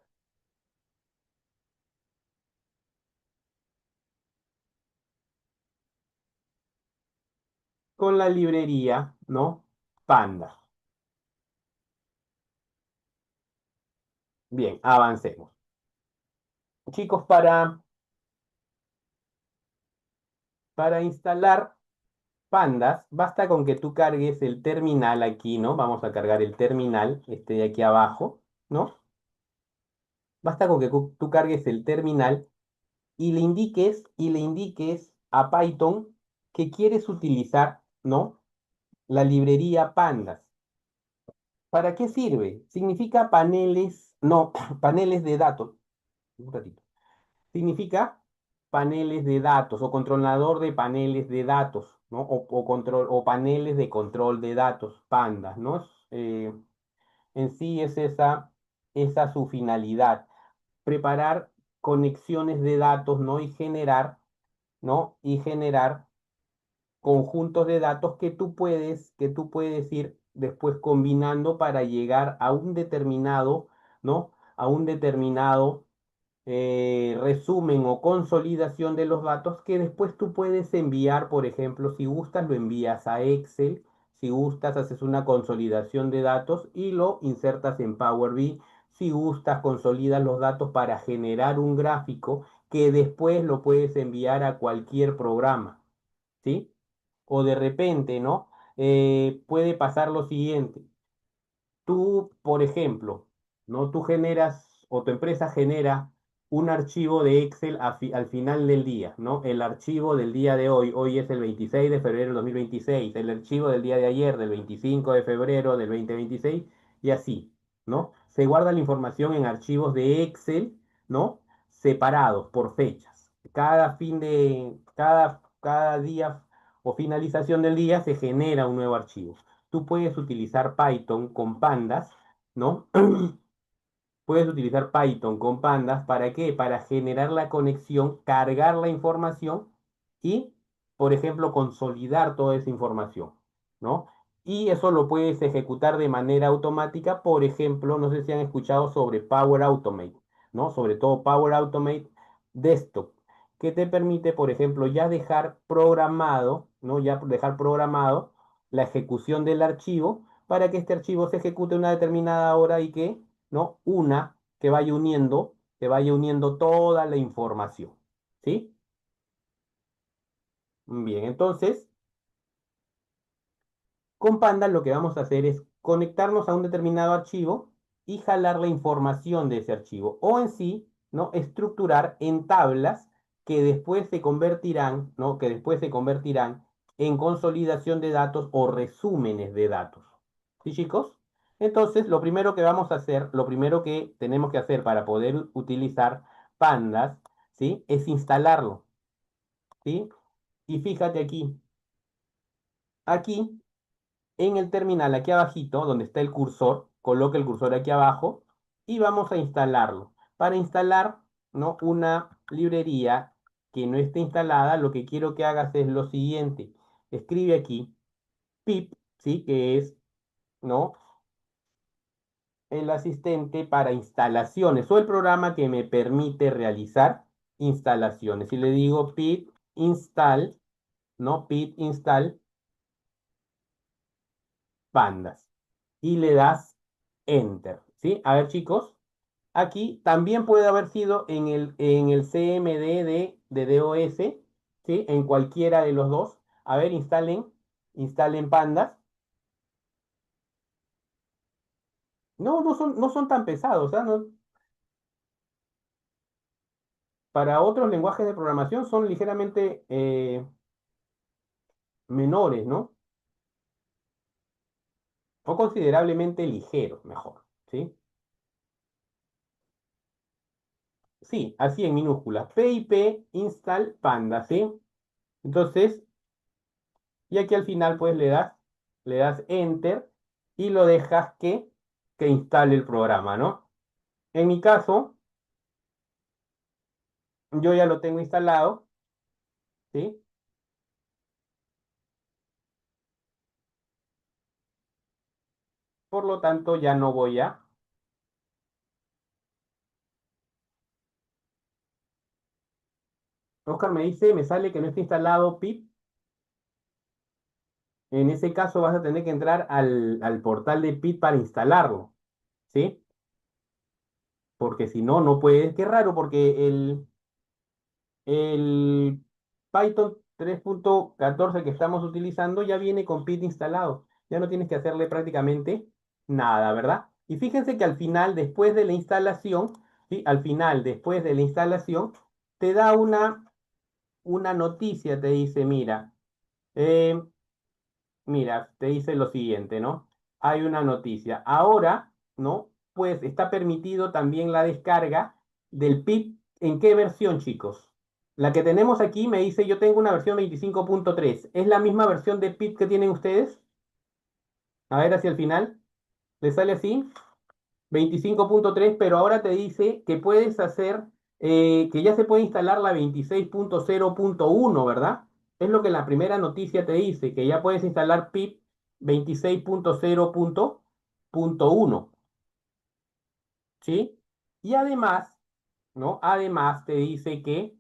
Con la librería, ¿no? Panda. Bien, avancemos. Chicos, para instalar Pandas, basta con que tú cargues el terminal aquí, ¿no? Vamos a cargar el terminal, este de aquí abajo. ¿no? Basta con que tú cargues el terminal y le indiques a Python que quieres utilizar, ¿no? La librería pandas. ¿Para qué sirve? Significa paneles, no, paneles de datos. Un ratito. Significa paneles de datos o controlador de paneles de datos, ¿no? O paneles de control de datos, pandas, ¿no? En sí es esa su finalidad, preparar conexiones de datos, ¿no? ¿No? Y generar conjuntos de datos que tú puedes ir después combinando para llegar a un determinado, ¿no? A un determinado resumen o consolidación de los datos que después tú puedes enviar, por ejemplo, si gustas, lo envías a Excel, si gustas, haces una consolidación de datos y lo insertas en Power BI, si gustas, consolidas los datos para generar un gráfico que después lo puedes enviar a cualquier programa, ¿sí? O de repente, ¿no? Puede pasar lo siguiente. Tú, por ejemplo, ¿no? Tú generas o tu empresa genera un archivo de Excel al final del día, ¿no? El archivo del día de hoy, hoy es el 26 de febrero del 2026, el archivo del día de ayer, del 25 de febrero del 2026, y así, ¿no? Se guarda la información en archivos de Excel, ¿no? Separados por fechas. Cada día o finalización del día se genera un nuevo archivo. Tú puedes utilizar Python con pandas, ¿no? Puedes utilizar Python con pandas, ¿para qué? Para generar la conexión, cargar la información y, por ejemplo, consolidar toda esa información, ¿no? Y eso lo puedes ejecutar de manera automática, por ejemplo, no sé si han escuchado sobre Power Automate, ¿no? Sobre todo Power Automate Desktop, que te permite, por ejemplo, ya dejar programado, ¿no? Ya dejar programado la ejecución del archivo para que este archivo se ejecute a una determinada hora y que, ¿no? Una que vaya uniendo toda la información, ¿sí? Bien, entonces, con Panda lo que vamos a hacer es conectarnos a un determinado archivo y jalar la información de ese archivo, o en sí, ¿no? Estructurar en tablas que después se convertirán, ¿no? Que después se convertirán en consolidación de datos o resúmenes de datos. ¿Sí, chicos? Entonces, lo primero que vamos a hacer, lo primero que tenemos que hacer para poder utilizar pandas, ¿sí? Es instalarlo, ¿sí? Y fíjate aquí en el terminal, aquí abajito, donde está el cursor, coloca el cursor aquí abajo y vamos a instalarlo. Para instalar, ¿no? Una librería que no esté instalada, lo que quiero que hagas es lo siguiente. Escribe aquí pip, ¿sí? Que es, ¿no? El asistente para instalaciones o el programa que me permite realizar instalaciones. Y le digo pip install, ¿no? Pip install pandas. Y le das enter, ¿sí? A ver, chicos, aquí también puede haber sido en el CMD de DOS, ¿sí? En cualquiera de los dos. A ver, instalen pandas. No, no son tan pesados, ¿ah? No, para otros lenguajes de programación son ligeramente menores, ¿no? O considerablemente ligeros, mejor, ¿sí? Sí, así en minúsculas. PIP install panda, ¿sí? Entonces, y aquí al final, pues le das enter y lo dejas que instale el programa, ¿no? En mi caso, yo ya lo tengo instalado, ¿sí? Por lo tanto, ya no voy a. Oscar me dice, me sale que no está instalado pip. En ese caso vas a tener que entrar al portal de pip para instalarlo, ¿sí? Porque si no, no puedes. Qué raro, porque el Python 3.14 que estamos utilizando ya viene con pip instalado. Ya no tienes que hacerle prácticamente nada, ¿verdad? Y fíjense que al final, después de la instalación, ¿sí? Al final, después de la instalación, te da una noticia, te dice, eh, mira, te dice lo siguiente, ¿no? Hay una noticia. Ahora, ¿no? Pues está permitido también la descarga del PIB. ¿En qué versión, chicos? La que tenemos aquí me dice, yo tengo una versión 25.3. ¿Es la misma versión de PIB que tienen ustedes? A ver hacia el final. ¿Les sale así? 25.3, pero ahora te dice que puedes hacer, que ya se puede instalar la 26.0.1, ¿verdad? Es lo que la primera noticia te dice, que ya puedes instalar PIP 26.0.1, ¿sí? Y además, ¿no? Además te dice que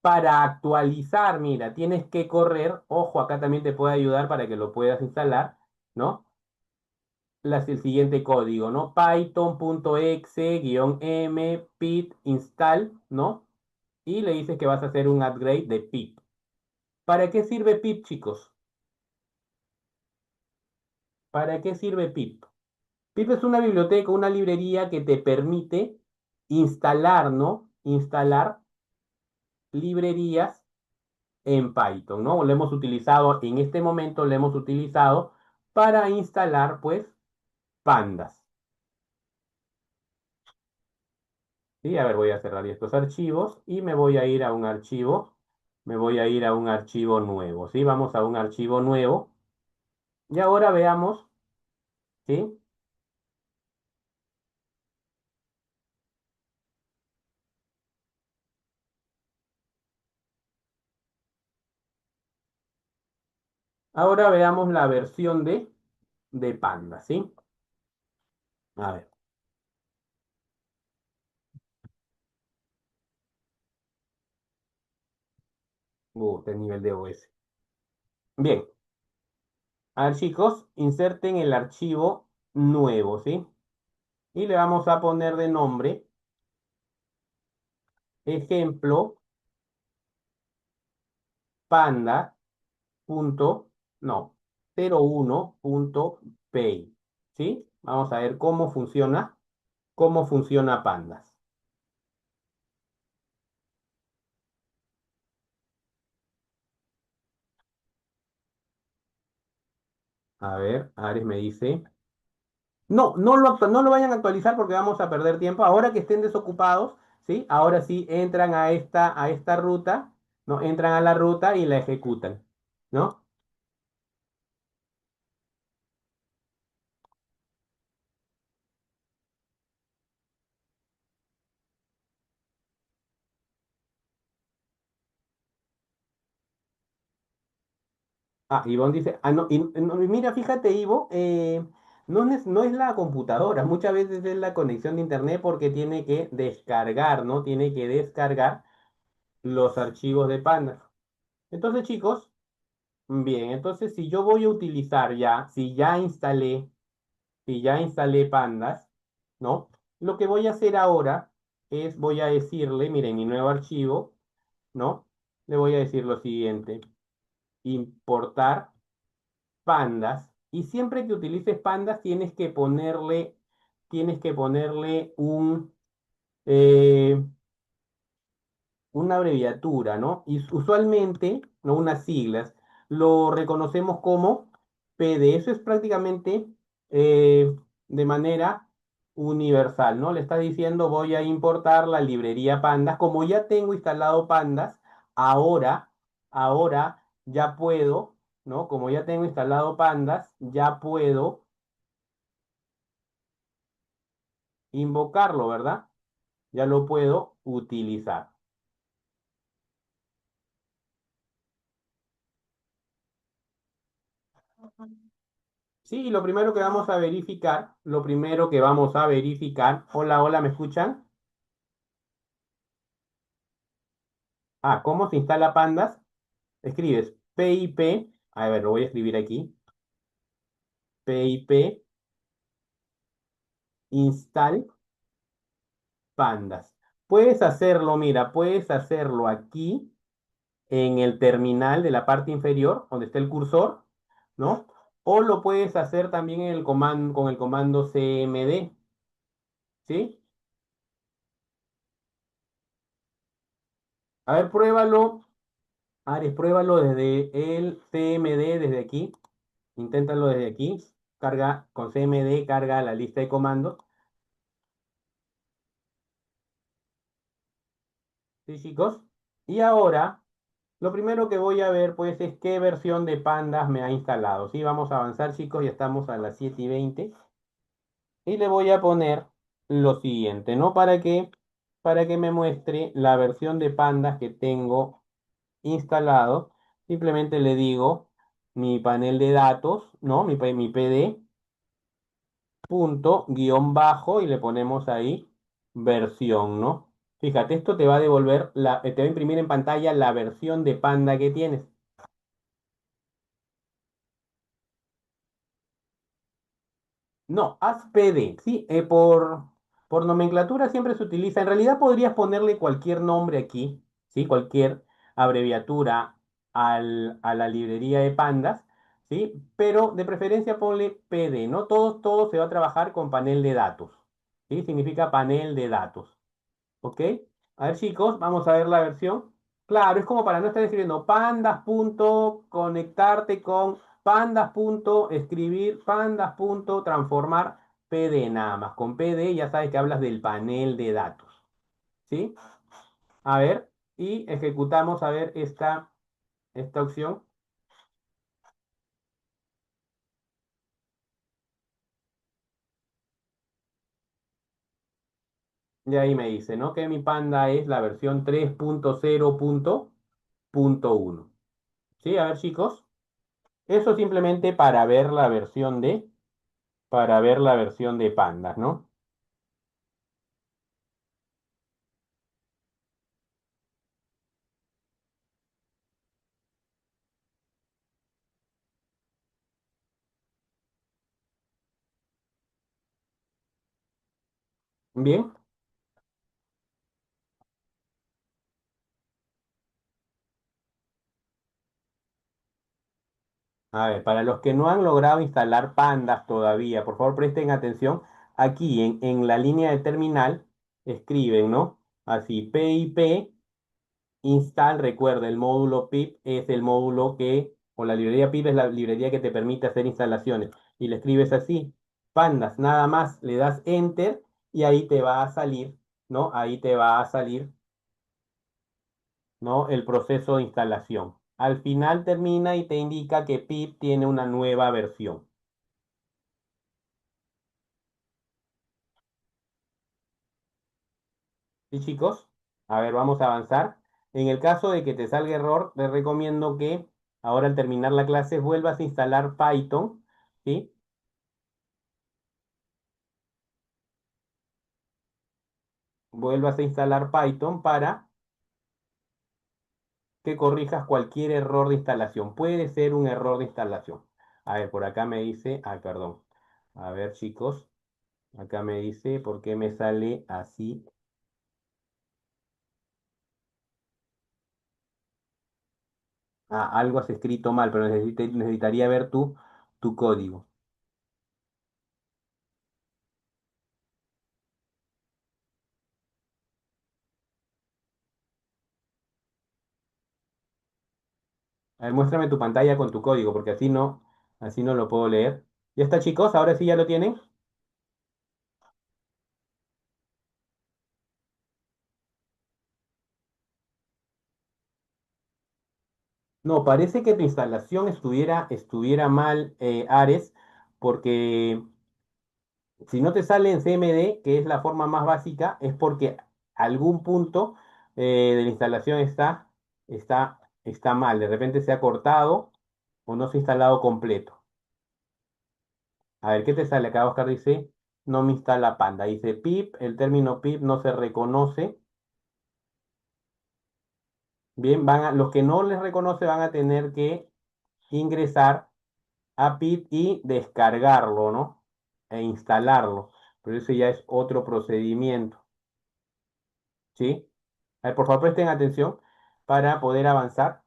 para actualizar, mira, tienes que correr, ojo, acá también te puede ayudar para que lo puedas instalar, ¿no? El siguiente código, ¿no? Python.exe-m pip install, ¿no? Y le dices que vas a hacer un upgrade de pip. ¿Para qué sirve pip, chicos? ¿Para qué sirve pip? Pip es una biblioteca, una librería que te permite instalar, ¿no? Instalar librerías en Python, ¿no? Lo hemos utilizado, en este momento lo hemos utilizado para instalar, pues, pandas. Sí, a ver, voy a cerrar estos archivos y me voy a ir a un archivo, me voy a ir a un archivo nuevo, ¿sí? Vamos a un archivo nuevo y ahora veamos, ¿sí? Ahora veamos la versión de Panda, ¿sí? A ver, este nivel de OS. Bien, a ver chicos, inserten el archivo nuevo, ¿sí? Y le vamos a poner de nombre ejemplo panda punto, no, 01.py, ¿sí? Vamos a ver cómo funciona Pandas. A ver, Ares me dice. No, no lo vayan a actualizar porque vamos a perder tiempo. Ahora que estén desocupados, ¿sí? Ahora sí entran a esta ruta, ¿no? Entran a la ruta y la ejecutan, ¿no? Ah, Ivonne dice, no, y mira, fíjate, Ivo, no es la computadora, muchas veces es la conexión de internet porque tiene que descargar, ¿no? Tiene que descargar los archivos de Panda. Entonces, chicos, bien, entonces si yo voy a utilizar ya, si ya instalé Pandas, ¿no? Lo que voy a hacer ahora es, voy a decirle, miren, mi nuevo archivo, ¿no? Le voy a decir lo siguiente, importar pandas, y siempre que utilices pandas tienes que ponerle eh, una abreviatura, ¿no? Y usualmente, no unas siglas, lo reconocemos como PD. Eso es prácticamente eh, de manera universal, ¿no? Le está diciendo voy a importar la librería pandas. Como ya tengo instalado pandas, ahora ya puedo, ¿no? Como ya tengo instalado pandas, ya puedo invocarlo, ¿verdad? Ya lo puedo utilizar. Sí, y lo primero que vamos a verificar, hola, hola, ¿me escuchan? Ah, ¿cómo se instala Pandas? Escribes pip, a ver, lo voy a escribir aquí, pip install Pandas. Puedes hacerlo, mira, puedes hacerlo aquí en el terminal de la parte inferior, donde está el cursor, ¿no? o lo puedes hacer también en el comando, con el comando cmd, ¿sí? A ver, pruébalo. Ares, pruébalo desde el cmd, desde aquí. Inténtalo desde aquí. Carga con cmd, carga la lista de comandos. ¿Sí, chicos? Y ahora, lo primero que voy a ver, pues, es qué versión de Pandas me ha instalado. Sí, vamos a avanzar, chicos. Ya estamos a las 7:20. Y le voy a poner lo siguiente, ¿no? Para que me muestre la versión de Pandas que tengo instalado. Simplemente le digo mi panel de datos, ¿no? Mi PD, punto, guión bajo, y le ponemos ahí versión, ¿no? Fíjate, esto te va a devolver, te va a imprimir en pantalla la versión de Panda que tienes. No, haz PD, sí, por nomenclatura siempre se utiliza. En realidad podrías ponerle cualquier nombre aquí, ¿sí? Cualquier abreviatura a la librería de pandas, ¿sí? Pero de preferencia ponle PD, ¿no? Todo se va a trabajar con panel de datos, ¿sí? Significa panel de datos. ¿Ok? A ver, chicos, vamos a ver la versión. Claro, es como para no estar escribiendo pandas punto conectarte con pandas punto escribir pandas punto transformar PD nada más. Con PD ya sabes que hablas del panel de datos. ¿Sí? A ver, y ejecutamos a ver esta opción. Y ahí me dice, ¿no? Que mi panda es la versión 3.0.1. ¿Sí? A ver, chicos. Eso simplemente para ver la versión de pandas, ¿no? Bien, a ver, para los que no han logrado instalar pandas todavía, por favor presten atención. Aquí en la línea de terminal escriben, ¿no? Así, pip install, recuerda, el módulo pip es el módulo o la librería pip es la librería que te permite hacer instalaciones. Y le escribes así, pandas, nada más, le das enter y ahí te va a salir, ¿no? Ahí te va a salir, ¿no? El proceso de instalación. Al final termina y te indica que pip tiene una nueva versión. ¿Sí, chicos? A ver, vamos a avanzar. En el caso de que te salga error, te recomiendo que ahora al terminar la clase vuelvas a instalar Python, ¿sí? Vuelvas a instalar Python para que corrijas cualquier error de instalación. Puede ser un error de instalación. A ver, por acá me dice, perdón. A ver, chicos, acá me dice por qué me sale así. Algo has escrito mal, pero necesitaría ver tu código. A ver, muéstrame tu pantalla con tu código, porque así no lo puedo leer. ¿Ya está, chicos? ¿Ahora sí ya lo tienen? No, parece que tu instalación estuviera mal, Ares, porque si no te sale en CMD, que es la forma más básica, es porque algún punto de la instalación está mal. De repente se ha cortado o no se ha instalado completo. A ver, ¿qué te sale acá? Oscar dice, no me instala Panda. Dice pip, el término pip no se reconoce. Bien, los que no les reconoce van a tener que ingresar a pip y descargarlo, ¿no? E instalarlo. Pero eso ya es otro procedimiento, ¿sí? A ver, por favor, presten atención para poder avanzar.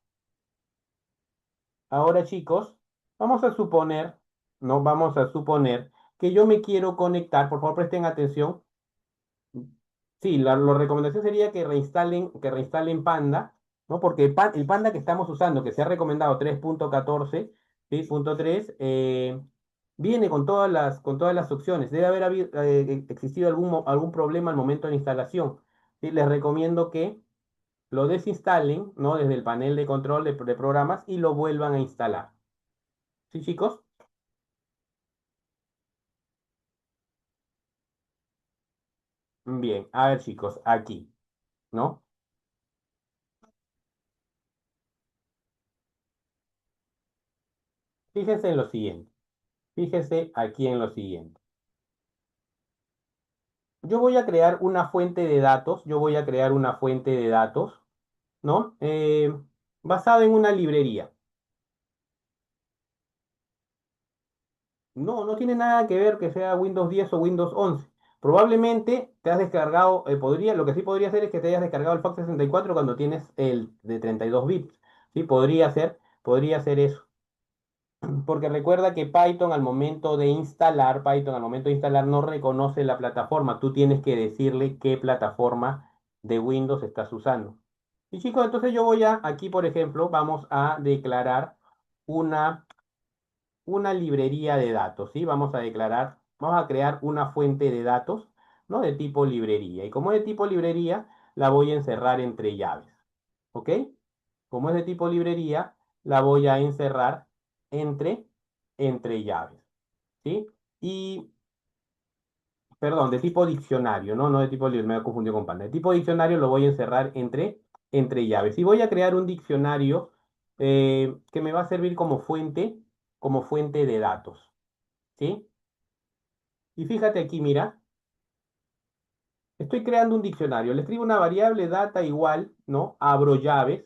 Ahora, chicos, vamos a suponer. ¿no? Vamos a suponer que yo me quiero conectar, por favor presten atención. Sí, la recomendación sería que reinstalen Panda, ¿no? Porque el Panda que estamos usando, que se ha recomendado 3.14, ¿sí? Punto 3, viene con todas las opciones. Debe haber existido algún problema al momento de la instalación. ¿Sí? Les recomiendo que lo desinstalen, ¿no? Desde el panel de control de programas y lo vuelvan a instalar. ¿Sí, chicos? Bien, a ver, chicos, aquí, ¿no? Fíjense en lo siguiente. Fíjese aquí en lo siguiente. Yo voy a crear una fuente de datos, yo voy a crear una fuente de datos, ¿no? Basada en una librería. No, no tiene nada que ver que sea Windows 10 o Windows 11. Probablemente te has descargado, lo que sí podría ser es que te hayas descargado el FAT64 cuando tienes el de 32 bits. Sí, podría ser eso. Porque recuerda que Python al momento de instalar no reconoce la plataforma. Tú tienes que decirle qué plataforma de Windows estás usando. Y chicos, entonces aquí por ejemplo, vamos a declarar una, una librería de datos, ¿sí? Vamos a crear una fuente de datos, ¿no? De tipo librería. Y como es de tipo librería, la voy a encerrar entre llaves, ¿ok? Como es de tipo librería, la voy a encerrar entre, entre llaves, ¿sí? Y, perdón, de tipo diccionario, ¿no? No de tipo libre, me he confundido con Panda. De tipo diccionario lo voy a encerrar entre llaves. Y voy a crear un diccionario que me va a servir como fuente de datos, ¿sí? Y fíjate aquí, mira, estoy creando un diccionario. Le escribo una variable data igual, ¿no? Abro llaves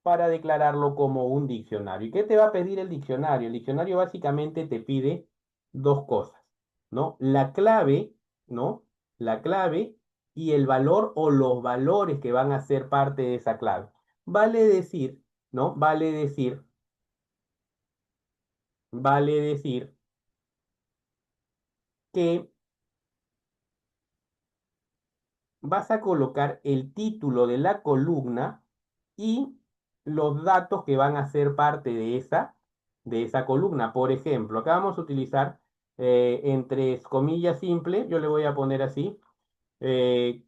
para declararlo como un diccionario. ¿Y qué te va a pedir el diccionario? El diccionario básicamente te pide dos cosas, ¿no? La clave, ¿no? La clave y el valor o los valores que van a ser parte de esa clave. Vale decir, ¿no? Vale decir que vas a colocar el título de la columna y los datos que van a ser parte de esa columna. Por ejemplo, acá vamos a utilizar entre comillas simple, yo le voy a poner así,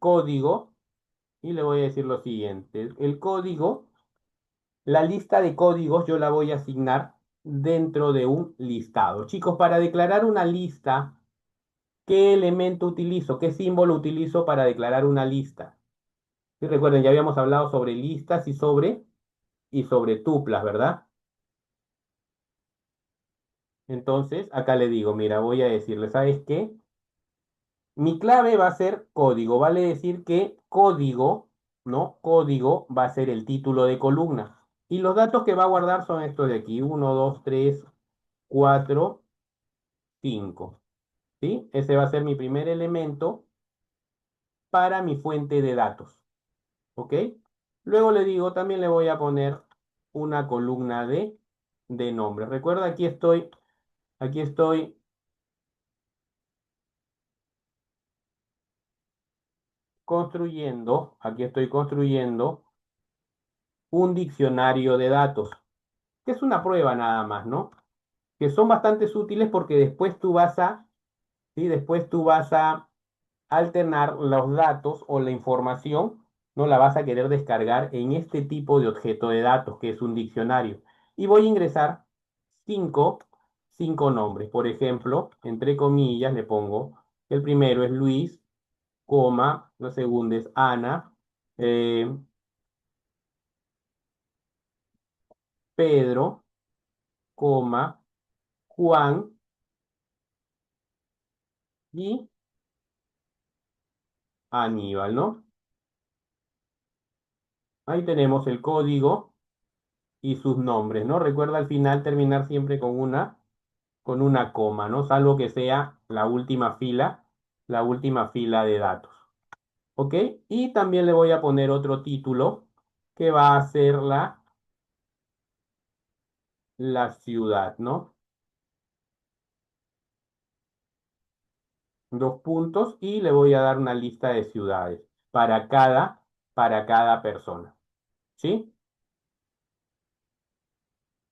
código, y le voy a decir lo siguiente. El código, la lista de códigos yo la voy a asignar dentro de un listado. Chicos, para declarar una lista, ¿qué elemento utilizo? ¿Qué símbolo utilizo para declarar una lista? Sí, recuerden, ya habíamos hablado sobre listas y sobre tuplas, ¿verdad? Entonces, acá le digo, mira, voy a decirle, ¿sabes qué? Mi clave va a ser código, vale decir que código, ¿no? Código va a ser el título de columna. Y los datos que va a guardar son estos de aquí, uno, 2, 3, 4, 5. ¿Sí? Ese va a ser mi primer elemento para mi fuente de datos. ¿Ok? Luego le digo, también le voy a poner una columna de nombre. Recuerda, aquí estoy aquí estoy construyendo un diccionario de datos, que es una prueba nada más, ¿no? Que son bastante útiles porque ¿sí? Después tú vas a alternar los datos o la información, no la vas a querer descargar en este tipo de objeto de datos, que es un diccionario. Y voy a ingresar cinco, cinco nombres. Por ejemplo, entre comillas, le pongo, el primero es Luis, coma, la segunda es Ana, eh, Pedro, coma, Juan y Aníbal, ¿no? Ahí tenemos el código y sus nombres, ¿no? Recuerda al final terminar siempre con una coma, ¿no? Salvo que sea la última fila de datos. ¿Ok? Y también le voy a poner otro título que va a ser la ciudad, ¿no? dos puntos y le voy a dar una lista de ciudades para cada persona, ¿sí?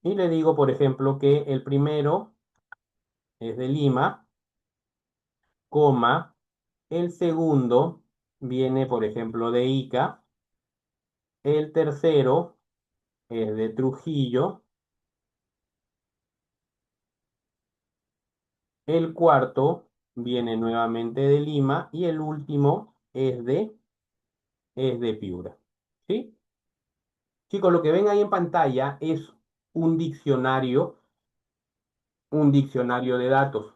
Y le digo, por ejemplo, que el primero es de Lima, coma, el segundo viene, por ejemplo, de Ica, el tercero es de Trujillo, el cuarto viene nuevamente de Lima y el último es de Piura, ¿sí? Chicos, lo que ven ahí en pantalla es un diccionario, un diccionario de datos.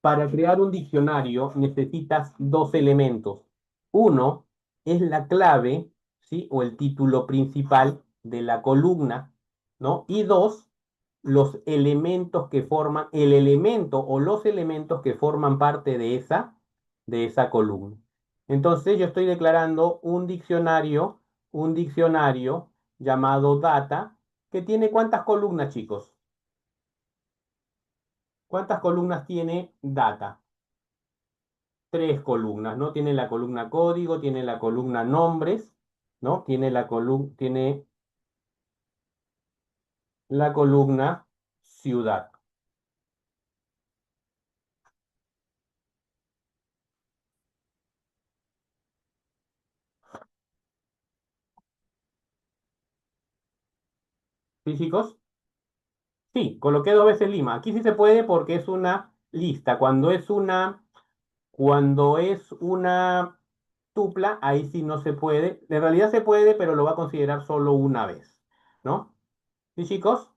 Para crear un diccionario necesitas dos elementos. Uno es la clave, ¿sí? O el título principal de la columna, ¿no? Y dos, los elementos que forman, el elemento o los elementos que forman parte de esa columna. Entonces yo estoy declarando un diccionario llamado data, que tiene ¿cuántas columnas, chicos? ¿Cuántas columnas tiene data? Tres columnas, ¿no? Tiene la columna código, tiene la columna nombres, ¿no? Tiene la columna ciudad. ¿Sí, chicos? Sí, coloqué dos veces Lima. Aquí sí se puede porque es una lista. Cuando es una tupla, ahí sí no se puede. En realidad se puede, pero lo va a considerar solo una vez, ¿no? ¿Sí, chicos?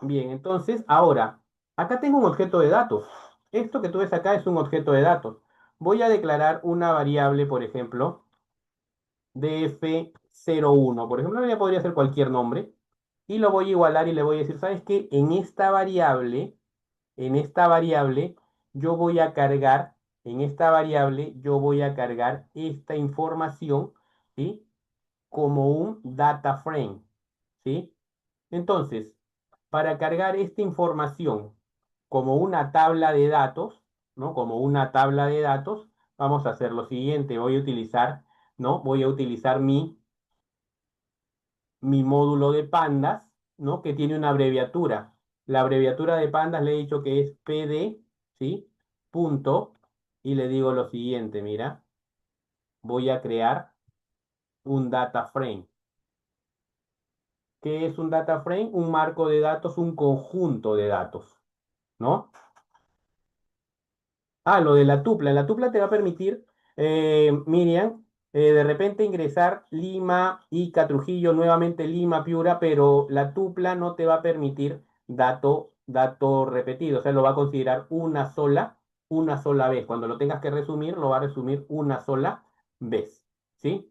Bien, entonces, ahora, acá tengo un objeto de datos. Esto que tú ves acá es un objeto de datos. Voy a declarar una variable, por ejemplo, df01. Por ejemplo, ya podría ser cualquier nombre. Y lo voy a igualar y le voy a decir, ¿sabes qué? En esta variable, yo voy a cargar, en esta variable, yo voy a cargar esta información, ¿sí? Como un data frame, ¿sí? Entonces, para cargar esta información como una tabla de datos, ¿no? Como una tabla de datos, vamos a hacer lo siguiente. Voy a utilizar, ¿no? Voy a utilizar mi módulo de pandas, ¿no? Que tiene una abreviatura. La abreviatura de pandas le he dicho que es PD, ¿sí? Punto. Y le digo lo siguiente, mira, voy a crear un data frame. ¿Qué es un data frame? Un marco de datos, un conjunto de datos, ¿no? Ah, lo de la tupla. La tupla te va a permitir, Miriam, de repente ingresar Lima, Ica, Trujillo, nuevamente Lima, Piura, pero la tupla no te va a permitir dato repetido. O sea, lo va a considerar una sola vez. Cuando lo tengas que resumir, lo va a resumir una sola vez. ¿Sí?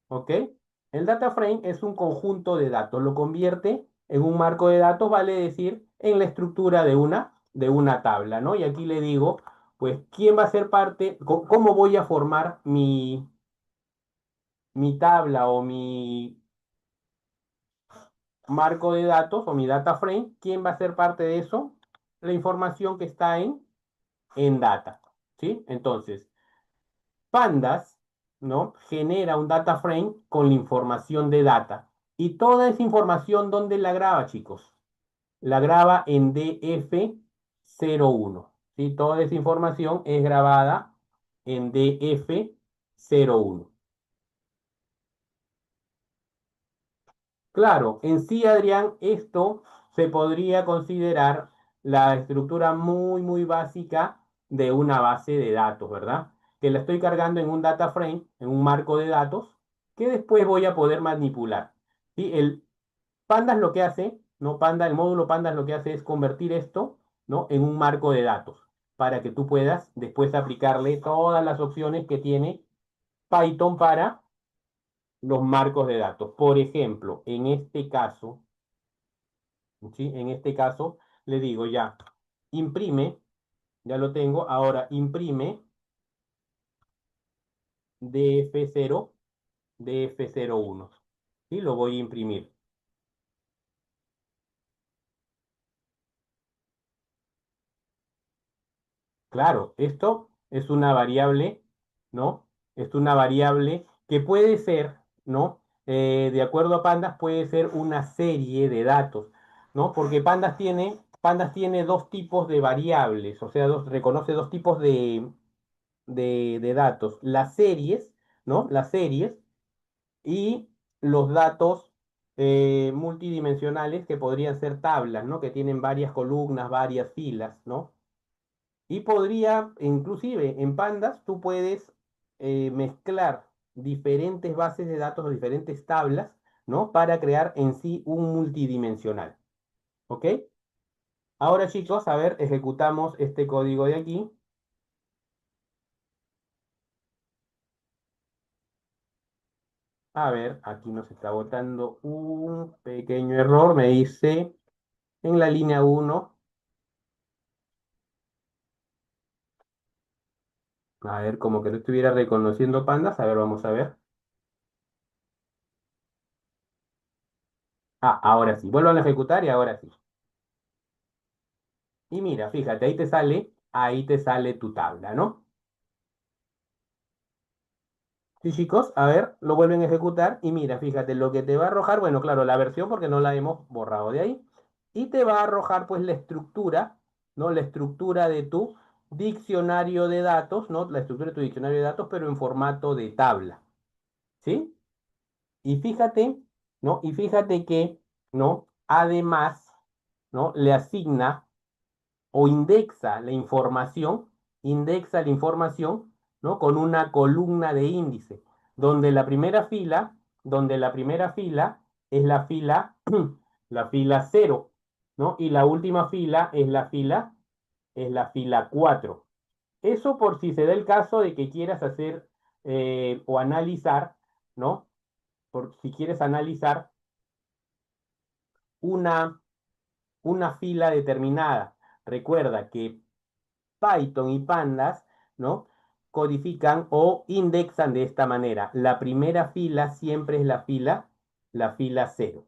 ¿Ok? El data frame es un conjunto de datos, lo convierte en un marco de datos, vale decir, en la estructura de una tabla, ¿no? Y aquí le digo, pues, ¿quién va a ser parte? ¿Cómo voy a formar mi tabla o mi marco de datos o mi data frame? ¿Quién va a ser parte de eso? La información que está en data, ¿sí? Entonces, Pandas, ¿no? Genera un data frame con la información de data. Y toda esa información, ¿dónde la graba, chicos? La graba en DF01. ¿Sí? Toda esa información es grabada en DF01. Claro, en sí, Adrián, esto se podría considerar la estructura muy, muy básica de una base de datos, ¿verdad? Que la estoy cargando en un data frame, en un marco de datos, que después voy a poder manipular. ¿Sí? El Pandas lo que hace, ¿no? El módulo Pandas lo que hace es convertir esto, ¿no? En un marco de datos, para que tú puedas después aplicarle todas las opciones que tiene Python para los marcos de datos. Por ejemplo, en este caso, ¿sí? En este caso, le digo ya, imprime, ya lo tengo, ahora imprime df0, df01, ¿sí? Lo voy a imprimir. Claro, esto es una variable, ¿no? Es una variable que puede ser, ¿no? De acuerdo a Pandas, puede ser una serie de datos, ¿no? Porque Pandas tiene dos tipos de variables, o sea, reconoce dos tipos de datos. Las series, ¿no? Las series y los datos multidimensionales que podrían ser tablas, ¿no? Que tienen varias columnas, varias filas, ¿no? Y podría, inclusive en Pandas, tú puedes mezclar diferentes bases de datos o diferentes tablas, ¿no? Para crear en sí un multidimensional. ¿Ok? Ahora, chicos, a ver, ejecutamos este código de aquí. A ver, aquí nos está botando un pequeño error. Me dice en la línea uno. A ver, como que no estuviera reconociendo pandas. A ver, vamos a ver. Ah, ahora sí. Vuelvan a ejecutar y ahora sí. Y mira, fíjate, ahí te sale tu tabla, ¿no? Sí, chicos, a ver, lo vuelven a ejecutar y mira, fíjate, lo que te va a arrojar, bueno, claro, la versión porque no la hemos borrado de ahí, y te va a arrojar pues la estructura, ¿no? La estructura de tu diccionario de datos, ¿no? La estructura de tu diccionario de datos, pero en formato de tabla, ¿sí? Y fíjate, ¿no? Y fíjate que, ¿no? Además, ¿no? Le asigna o indexa la información, ¿no? Con una columna de índice, donde la primera fila, donde la primera fila es la fila cero, ¿no? Y la última fila es la fila 4. Eso por si se da el caso de que quieras hacer o analizar, ¿no? Por si quieres analizar una, una fila determinada. Recuerda que Python y Pandas, ¿no? Codifican o indexan de esta manera. La primera fila siempre es la fila cero.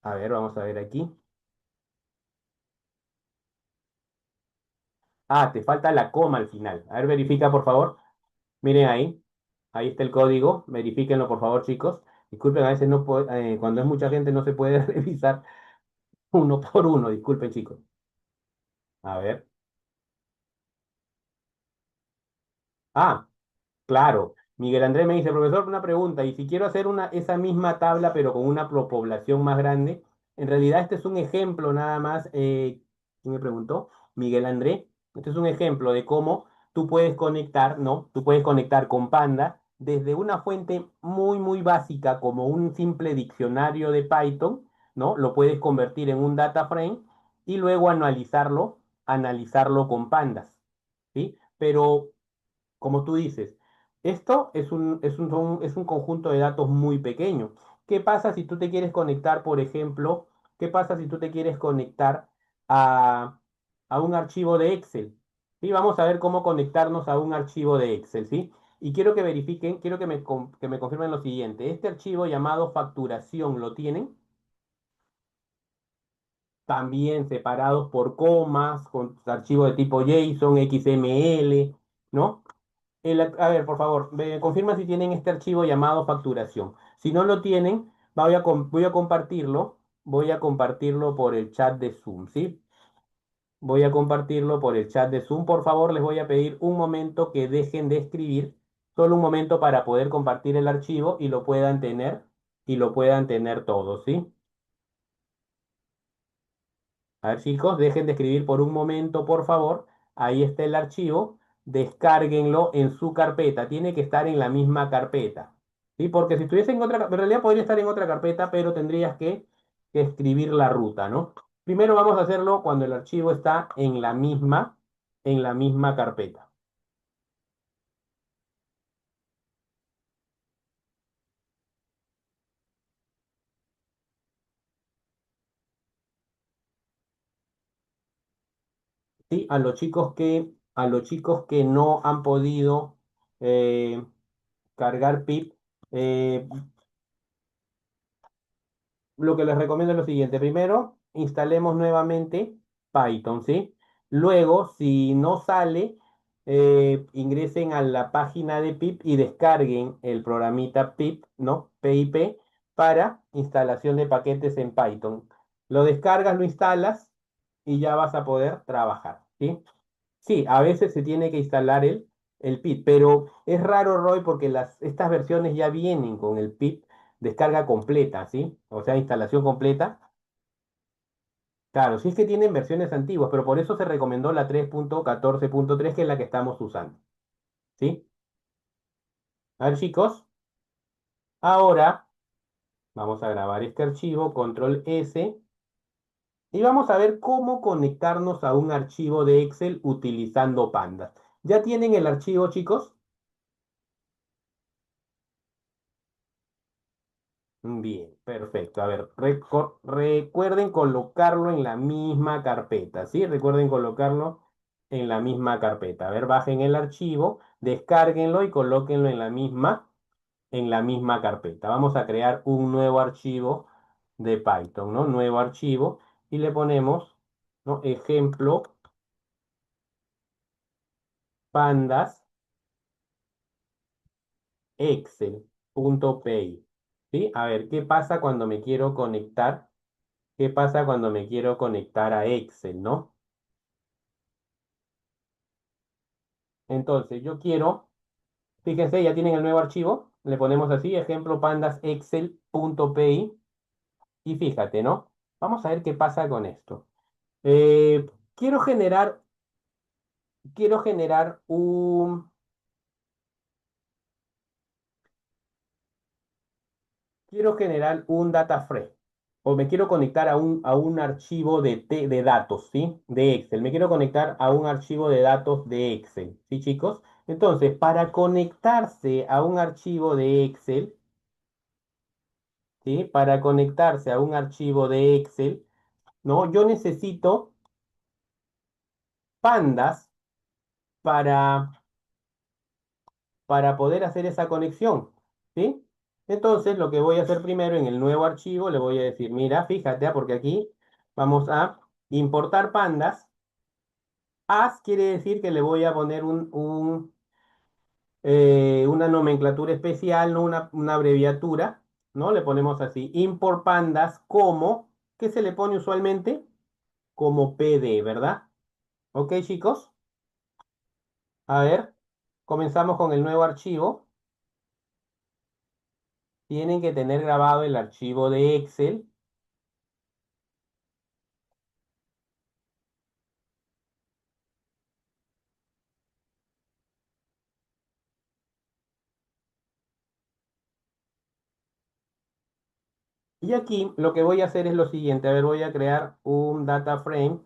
A ver, vamos a ver aquí. Ah, te falta la coma al final. A ver, verifica, por favor. Miren ahí. Ahí está el código. Verifíquenlo, por favor, chicos. Disculpen, a veces no cuando es mucha gente no se puede revisar uno por uno. Disculpen, chicos. A ver. Ah, claro, Miguel Andrés me dice, profesor, una pregunta, y si quiero hacer esa misma tabla pero con una población más grande, en realidad este es un ejemplo nada más, ¿quién me preguntó? Miguel Andrés, este es un ejemplo de cómo tú puedes conectar, ¿no? Tú puedes conectar con Panda desde una fuente muy, muy básica como un simple diccionario de Python, ¿no? Lo puedes convertir en un data frame y luego analizarlo con pandas, ¿sí? Pero como tú dices, esto es un conjunto de datos muy pequeño. ¿Qué pasa si tú te quieres conectar, por ejemplo, qué pasa si tú te quieres conectar a, a un archivo de Excel? ¿Sí? Vamos a ver cómo conectarnos a un archivo de Excel, ¿sí? Y quiero que verifiquen, quiero que me confirmen lo siguiente. Este archivo llamado facturación, ¿lo tienen? También separados por comas, con archivos de tipo JSON, XML, ¿no? A ver, por favor, me confirma si tienen este archivo llamado facturación. Si no lo tienen, voy a compartirlo por el chat de Zoom, ¿sí? Voy a compartirlo por el chat de Zoom. Por favor, les voy a pedir un momento que dejen de escribir, solo un momento para poder compartir el archivo y lo puedan tener todos, ¿sí? A ver, chicos, dejen de escribir por un momento, por favor. Ahí está el archivo. Descárguenlo en su carpeta. Tiene que estar en la misma carpeta. ¿Sí? Porque si estuviese en otra, en realidad podría estar en otra carpeta, pero tendrías que escribir la ruta, ¿no? Primero vamos a hacerlo cuando el archivo está en la misma carpeta. ¿Sí? A los chicos que no han podido eh, cargar pip, eh, lo que les recomiendo es lo siguiente. Primero, instalemos nuevamente Python, ¿sí? Luego, si no sale, ingresen a la página de pip y descarguen el programita pip, ¿no? PIP para instalación de paquetes en Python. Lo descargas, lo instalas y ya vas a poder trabajar, ¿sí? Sí, a veces se tiene que instalar el pip, pero es raro, Roy, porque estas versiones ya vienen con el pip descarga completa, ¿sí? O sea, instalación completa. Claro, sí es que tienen versiones antiguas, pero por eso se recomendó la 3.14.3, que es la que estamos usando, ¿sí? A ver, chicos, ahora vamos a grabar este archivo, control S, y vamos a ver cómo conectarnos a un archivo de Excel utilizando Pandas. ¿Ya tienen el archivo, chicos? Bien, perfecto. A ver, recuerden colocarlo en la misma carpeta, ¿sí? Recuerden colocarlo en la misma carpeta. A ver, bajen el archivo, descárguenlo y colóquenlo en la misma carpeta. Vamos a crear un nuevo archivo de Python, ¿no? Nuevo archivo y le ponemos, ¿no? Ejemplo, pandas, excel.py, ¿sí? A ver, ¿qué pasa cuando me quiero conectar? ¿Qué pasa cuando me quiero conectar a Excel, no? Entonces, yo quiero, fíjense, ya tienen el nuevo archivo, le ponemos así, ejemplo pandas excel.py, y fíjate, ¿no? Vamos a ver qué pasa con esto. Eh, quiero generar, quiero generar un, quiero generar un data frame, o me quiero conectar a un archivo de datos, ¿sí? De Excel. Me quiero conectar a un archivo de datos de Excel, ¿sí, chicos? Entonces, para conectarse a un archivo de Excel, ¿sí? Para conectarse a un archivo de Excel, ¿no? Yo necesito pandas para, para poder hacer esa conexión, ¿sí? Entonces, lo que voy a hacer primero en el nuevo archivo, le voy a decir, mira, fíjate, porque aquí vamos a importar pandas. As quiere decir que le voy a poner una nomenclatura especial, no una abreviatura, ¿no? Le ponemos así, import pandas como, ¿qué se le pone usualmente? Como PD, ¿verdad? Ok, chicos. A ver, comenzamos con el nuevo archivo. Tienen que tener grabado el archivo de Excel. Y aquí lo que voy a hacer es lo siguiente. A ver, voy a crear un data frame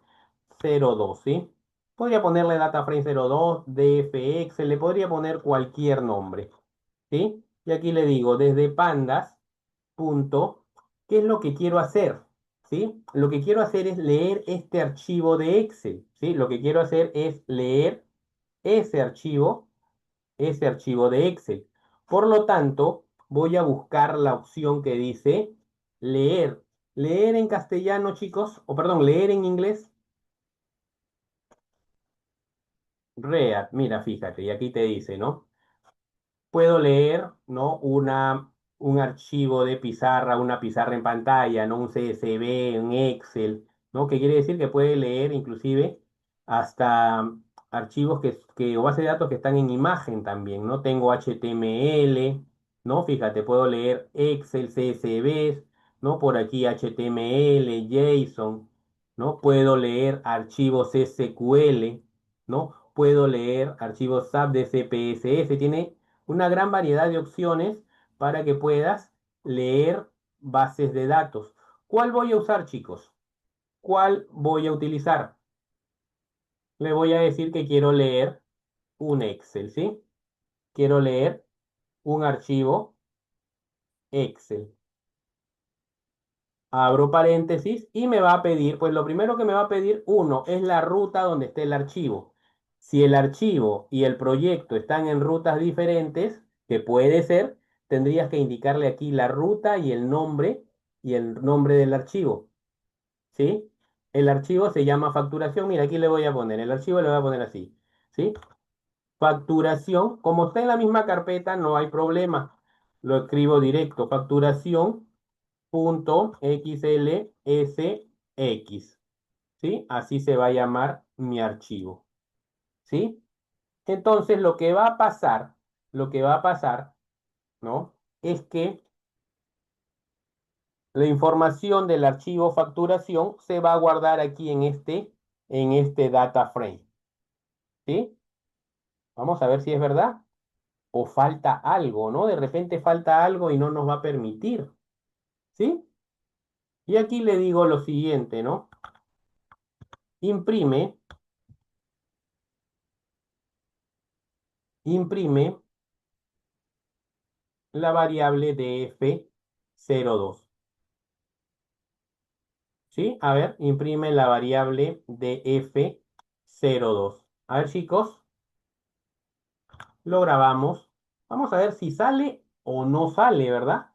02, ¿sí? Podría ponerle data frame 02, DFX, le podría poner cualquier nombre, ¿sí? Y aquí le digo, desde pandas, punto, ¿qué es lo que quiero hacer? ¿Sí? Lo que quiero hacer es leer este archivo de Excel, ¿sí? Lo que quiero hacer es leer ese archivo de Excel. Por lo tanto, voy a buscar la opción que dice leer. Leer en castellano, chicos, o perdón, leer en inglés. Read, mira, fíjate, y aquí te dice, ¿no? Puedo leer, ¿no? Un archivo de pizarra, una pizarra en pantalla, ¿no? Un CSV, un Excel, ¿no? Que quiere decir que puede leer inclusive hasta archivos o bases de datos que están en imagen también, ¿no? Tengo HTML, ¿no? Fíjate, puedo leer Excel, CSVs, ¿no? Por aquí HTML, JSON, ¿no? Puedo leer archivos SQL, ¿no? Puedo leer archivos SAP de CPSS, tiene una gran variedad de opciones para que puedas leer bases de datos. ¿Cuál voy a usar, chicos? ¿Cuál voy a utilizar? Le voy a decir que quiero leer un Excel, ¿sí? Quiero leer un archivo Excel. Abro paréntesis y me va a pedir, pues lo primero que me va a pedir, uno, es la ruta donde esté el archivo. Si el archivo y el proyecto están en rutas diferentes, que puede ser, tendrías que indicarle aquí la ruta y el nombre, y el nombre del archivo, ¿sí? El archivo se llama facturación. Mira, aquí le voy a poner, el archivo le voy a poner así, ¿sí? Facturación, como está en la misma carpeta, no hay problema. Lo escribo directo, facturación punto xlsx, ¿sí? Así se va a llamar mi archivo, ¿sí? Entonces, lo que va a pasar, ¿no? Es que la información del archivo facturación se va a guardar aquí en este data frame, ¿sí? Vamos a ver si es verdad o falta algo, ¿no? De repente falta algo y no nos va a permitir, ¿sí? Y aquí le digo lo siguiente, ¿no? Imprime, imprime la variable df02, ¿sí? A ver, imprime la variable df02. A ver, chicos, lo grabamos. Vamos a ver si sale o no sale, ¿verdad?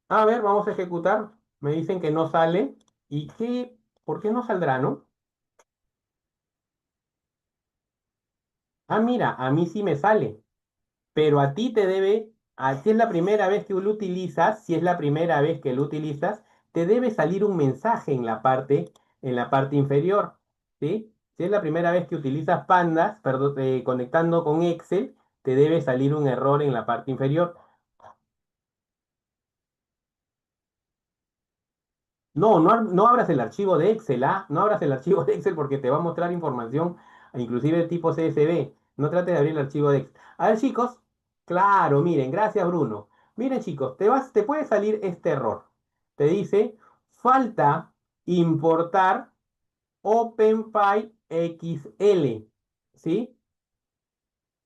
A ver, vamos a ejecutar. Me dicen que no sale. ¿Y qué? ¿Por qué no saldrá, no? Ah, mira, a mí sí me sale. Pero a ti te debe, si es la primera vez que lo utilizas, si es la primera vez que lo utilizas, te debe salir un mensaje en la parte inferior, ¿sí? Si es la primera vez que utilizas Pandas, perdón, conectando con Excel, te debe salir un error en la parte inferior. No, no abras el archivo de Excel, ¿ah? No abras el archivo de Excel porque te va a mostrar información, inclusive de tipo CSV. No trates de abrir el archivo de Excel. A ver, chicos. Claro, miren, gracias, Bruno. Miren, chicos, te puede salir este error. Te dice, falta importar OpenPy XL, ¿sí?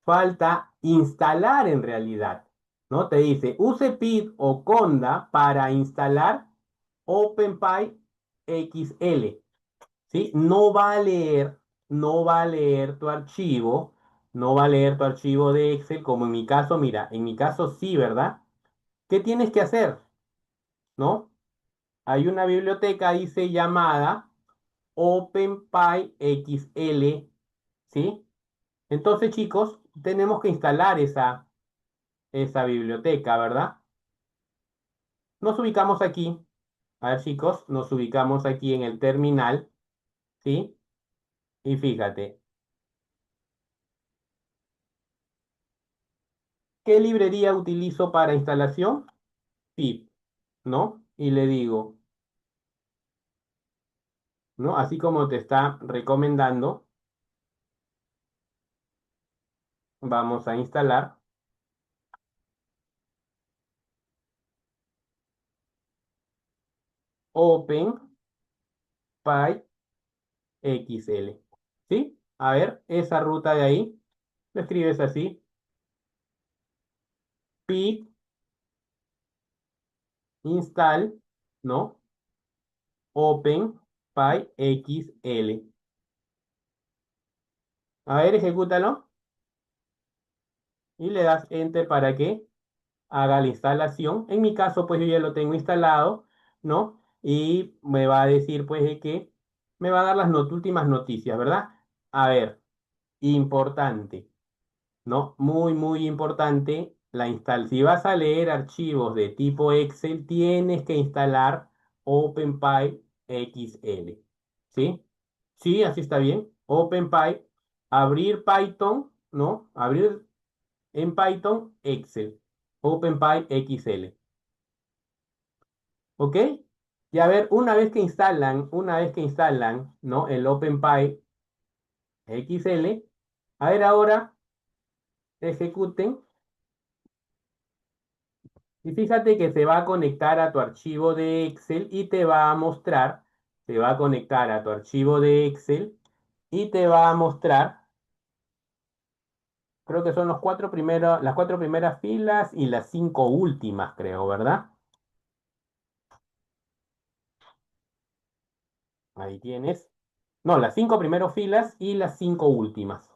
Falta instalar en realidad, ¿no? Te dice, use PID o Conda para instalar OpenPy XL, ¿sí? No va a leer tu archivo, no va a leer tu archivo de Excel, como en mi caso, mira, en mi caso sí, ¿verdad? ¿Qué tienes que hacer? ¿No? Hay una biblioteca, dice, llamada OpenPy XL, ¿sí? Entonces, chicos, tenemos que instalar esa biblioteca, ¿verdad? Nos ubicamos aquí. A ver, chicos, nos ubicamos aquí en el terminal, ¿sí? Y fíjate, ¿qué librería utilizo para instalación? Pip, ¿no? Y le digo, ¿no? Así como te está recomendando, vamos a instalar OpenPy XL, ¿sí? A ver, esa ruta de ahí, lo escribes así, pip install, ¿no? OpenPy XL. A ver, ejecútalo y le das Enter para que haga la instalación. En mi caso, pues yo ya lo tengo instalado, ¿no? Y me va a decir, pues, de que me va a dar las últimas noticias, ¿verdad? A ver, importante, ¿no? Muy, muy importante. Si vas a leer archivos de tipo Excel, tienes que instalar OpenPy XL, ¿sí? Sí, así está bien. OpenPy, abrir Python, ¿no? Abrir en Python Excel, OpenPy XL, ¿ok? Y a ver, una vez que instalan, ¿no? El OpenPy XL, a ver ahora, ejecuten y fíjate que se va a conectar a tu archivo de Excel y te va a mostrar, se va a conectar a tu archivo de Excel y te va a mostrar, creo que son las cuatro primeras filas y las cinco últimas, creo, ¿verdad? Ahí tienes. No, las 5 primeras filas y las 5 últimas.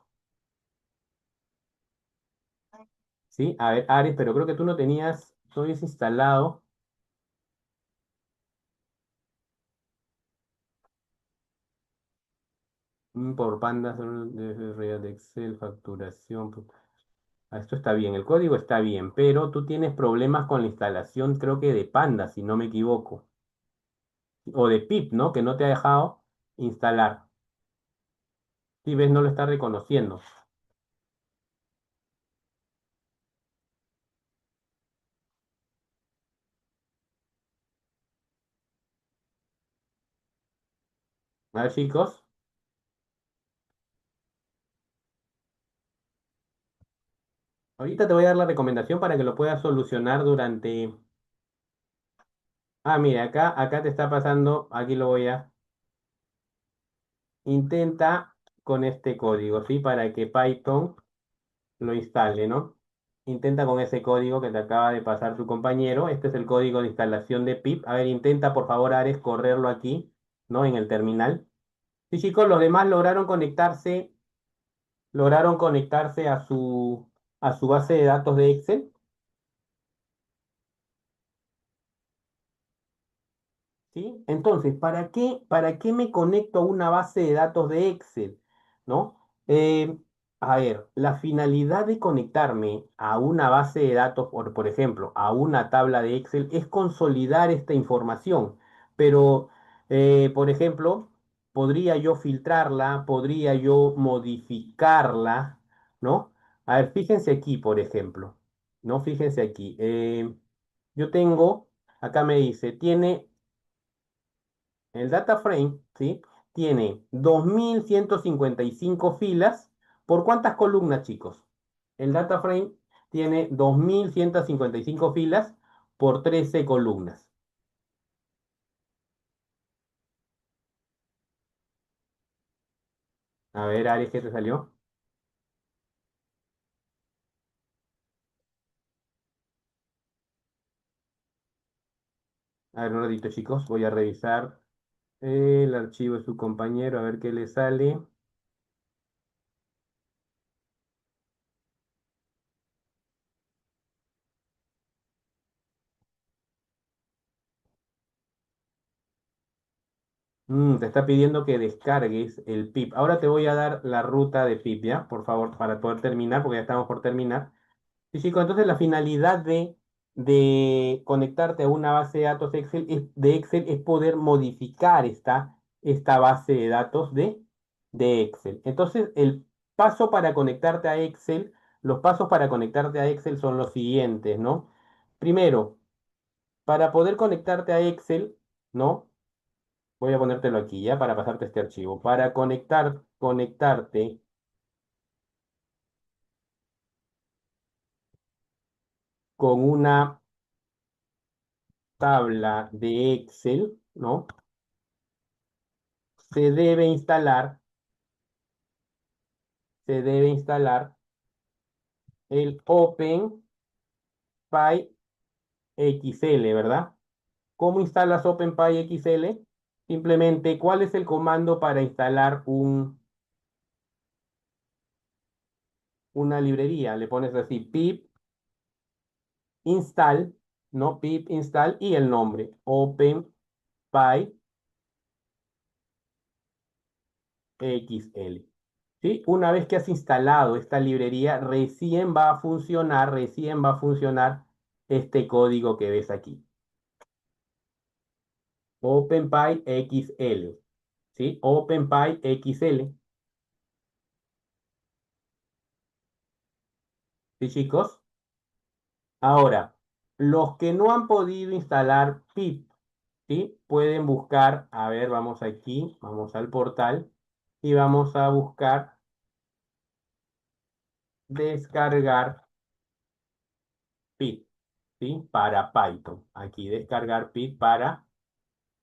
¿Sí? A ver, Ares, pero creo que tú no habías instalado por pandas, Real de Excel, facturación. Esto está bien, el código está bien, pero tú tienes problemas con la instalación, creo que de Panda, si no me equivoco. O de pip, ¿no? Que no te ha dejado instalar. Si ves, no lo está reconociendo. A ver, chicos, ahorita te voy a dar la recomendación para que lo puedas solucionar durante... Ah, mira, acá te está pasando, aquí lo voy a... Intenta con este código, ¿sí? Para que Python lo instale, ¿no? Intenta con ese código que te acaba de pasar tu compañero. Este es el código de instalación de pip. A ver, intenta por favor, Ares, correrlo aquí, ¿no? En el terminal. Sí, chicos, los demás lograron conectarse a su base de datos de Excel. ¿Sí? Entonces, para qué me conecto a una base de datos de Excel? ¿No? A ver, la finalidad de conectarme a una base de datos, por ejemplo, a una tabla de Excel, es consolidar esta información. Pero, por ejemplo, podría yo filtrarla, podría yo modificarla, ¿no? A ver, fíjense aquí, por ejemplo, ¿no? Fíjense aquí. Yo tengo, acá me dice, tiene el data frame, ¿sí? Tiene 2155 filas. ¿Por cuántas columnas, chicos? El data frame tiene 2155 filas por 13 columnas. A ver, Ares, ¿qué te salió? A ver, un ratito, chicos. Voy a revisar el archivo de su compañero, a ver qué le sale. Te está pidiendo que descargues el pip. Ahora te voy a dar la ruta de pip, ¿ya? Por favor, para poder terminar, porque ya estamos por terminar. Sí, chicos, entonces la finalidad de conectarte a una base de datos de Excel es poder modificar esta base de datos de Excel. Entonces, los pasos para conectarte a Excel son los siguientes, ¿no? Primero, para poder conectarte a Excel, ¿no? Voy a ponértelo aquí ya para pasarte este archivo. Para conectarte con una tabla de Excel, ¿no? se debe instalar, se debe instalar el OpenPy XL, ¿verdad? ¿Cómo instalas OpenPy XL? Simplemente, ¿cuál es el comando para instalar una librería? Le pones así, pip install, ¿no? Pip install y el nombre, OpenPy XL. ¿Sí? Una vez que has instalado esta librería, recién va a funcionar este código que ves aquí. OpenPy XL, ¿sí? OpenPy XL, ¿sí, chicos? Ahora, los que no han podido instalar pip, ¿sí? Pueden buscar, a ver, vamos aquí, vamos al portal y vamos a buscar descargar pip, ¿sí? Para Python. Aquí descargar pip para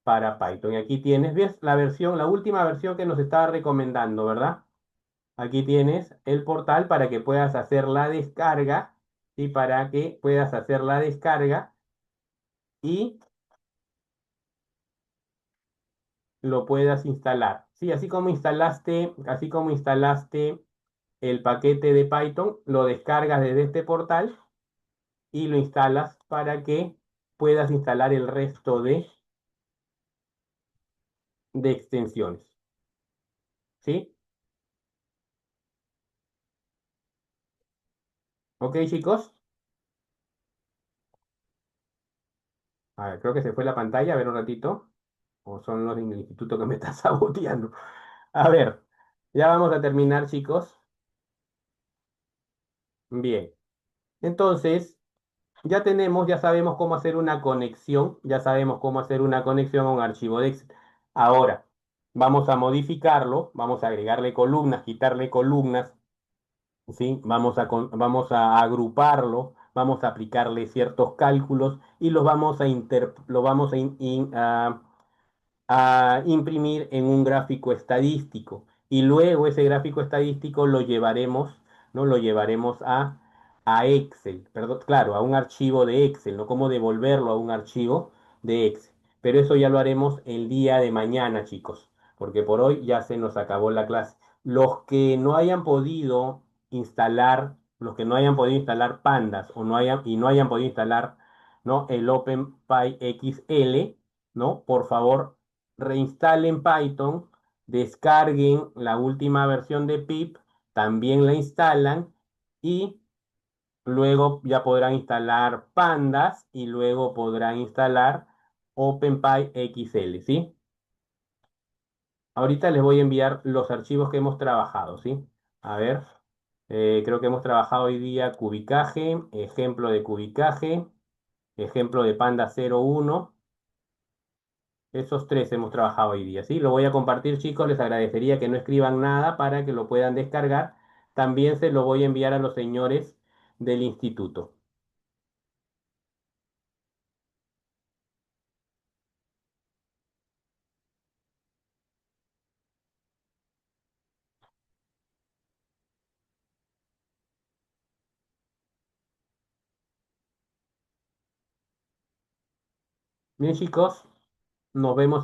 Python. Y aquí tienes, ¿ves? La última versión que nos estaba recomendando, ¿verdad? Aquí tienes el portal para que puedas hacer la descarga y para que puedas hacer la descarga y lo puedas instalar. Sí, así como instalaste el paquete de Python, lo descargas desde este portal y lo instalas para que puedas instalar el resto de extensiones. ¿Sí? ¿Ok, chicos? A ver, creo que se fue la pantalla. A ver un ratito. O son los del instituto que me están saboteando. A ver, ya vamos a terminar, chicos. Bien. Entonces, ya sabemos cómo hacer una conexión, ya sabemos cómo hacer una conexión a un archivo de Excel. Ahora, vamos a modificarlo, vamos a agregarle columnas, quitarle columnas, ¿sí? Vamos a agruparlo, vamos a aplicarle ciertos cálculos y lo vamos a imprimir en un gráfico estadístico y luego ese gráfico estadístico lo llevaremos, ¿no? Lo llevaremos a Excel, perdón, claro, a un archivo de Excel, no como devolverlo a un archivo de Excel. Pero eso ya lo haremos el día de mañana, chicos, porque por hoy ya se nos acabó la clase. Los que no hayan podido instalar Pandas y no hayan podido instalar, ¿no? el OpenPy XL, ¿no? Por favor, reinstalen Python, descarguen la última versión de pip, también la instalan y luego ya podrán instalar Pandas y luego podrán instalar OpenPy XL, ¿sí? Ahorita les voy a enviar los archivos que hemos trabajado, ¿sí? A ver, creo que hemos trabajado hoy día cubicaje, ejemplo de cubicaje, ejemplo de Panda 01. Esos tres hemos trabajado hoy día, ¿sí? Lo voy a compartir, chicos. Les agradecería que no escriban nada para que lo puedan descargar. También se lo voy a enviar a los señores del instituto. Bien, chicos, nos vemos.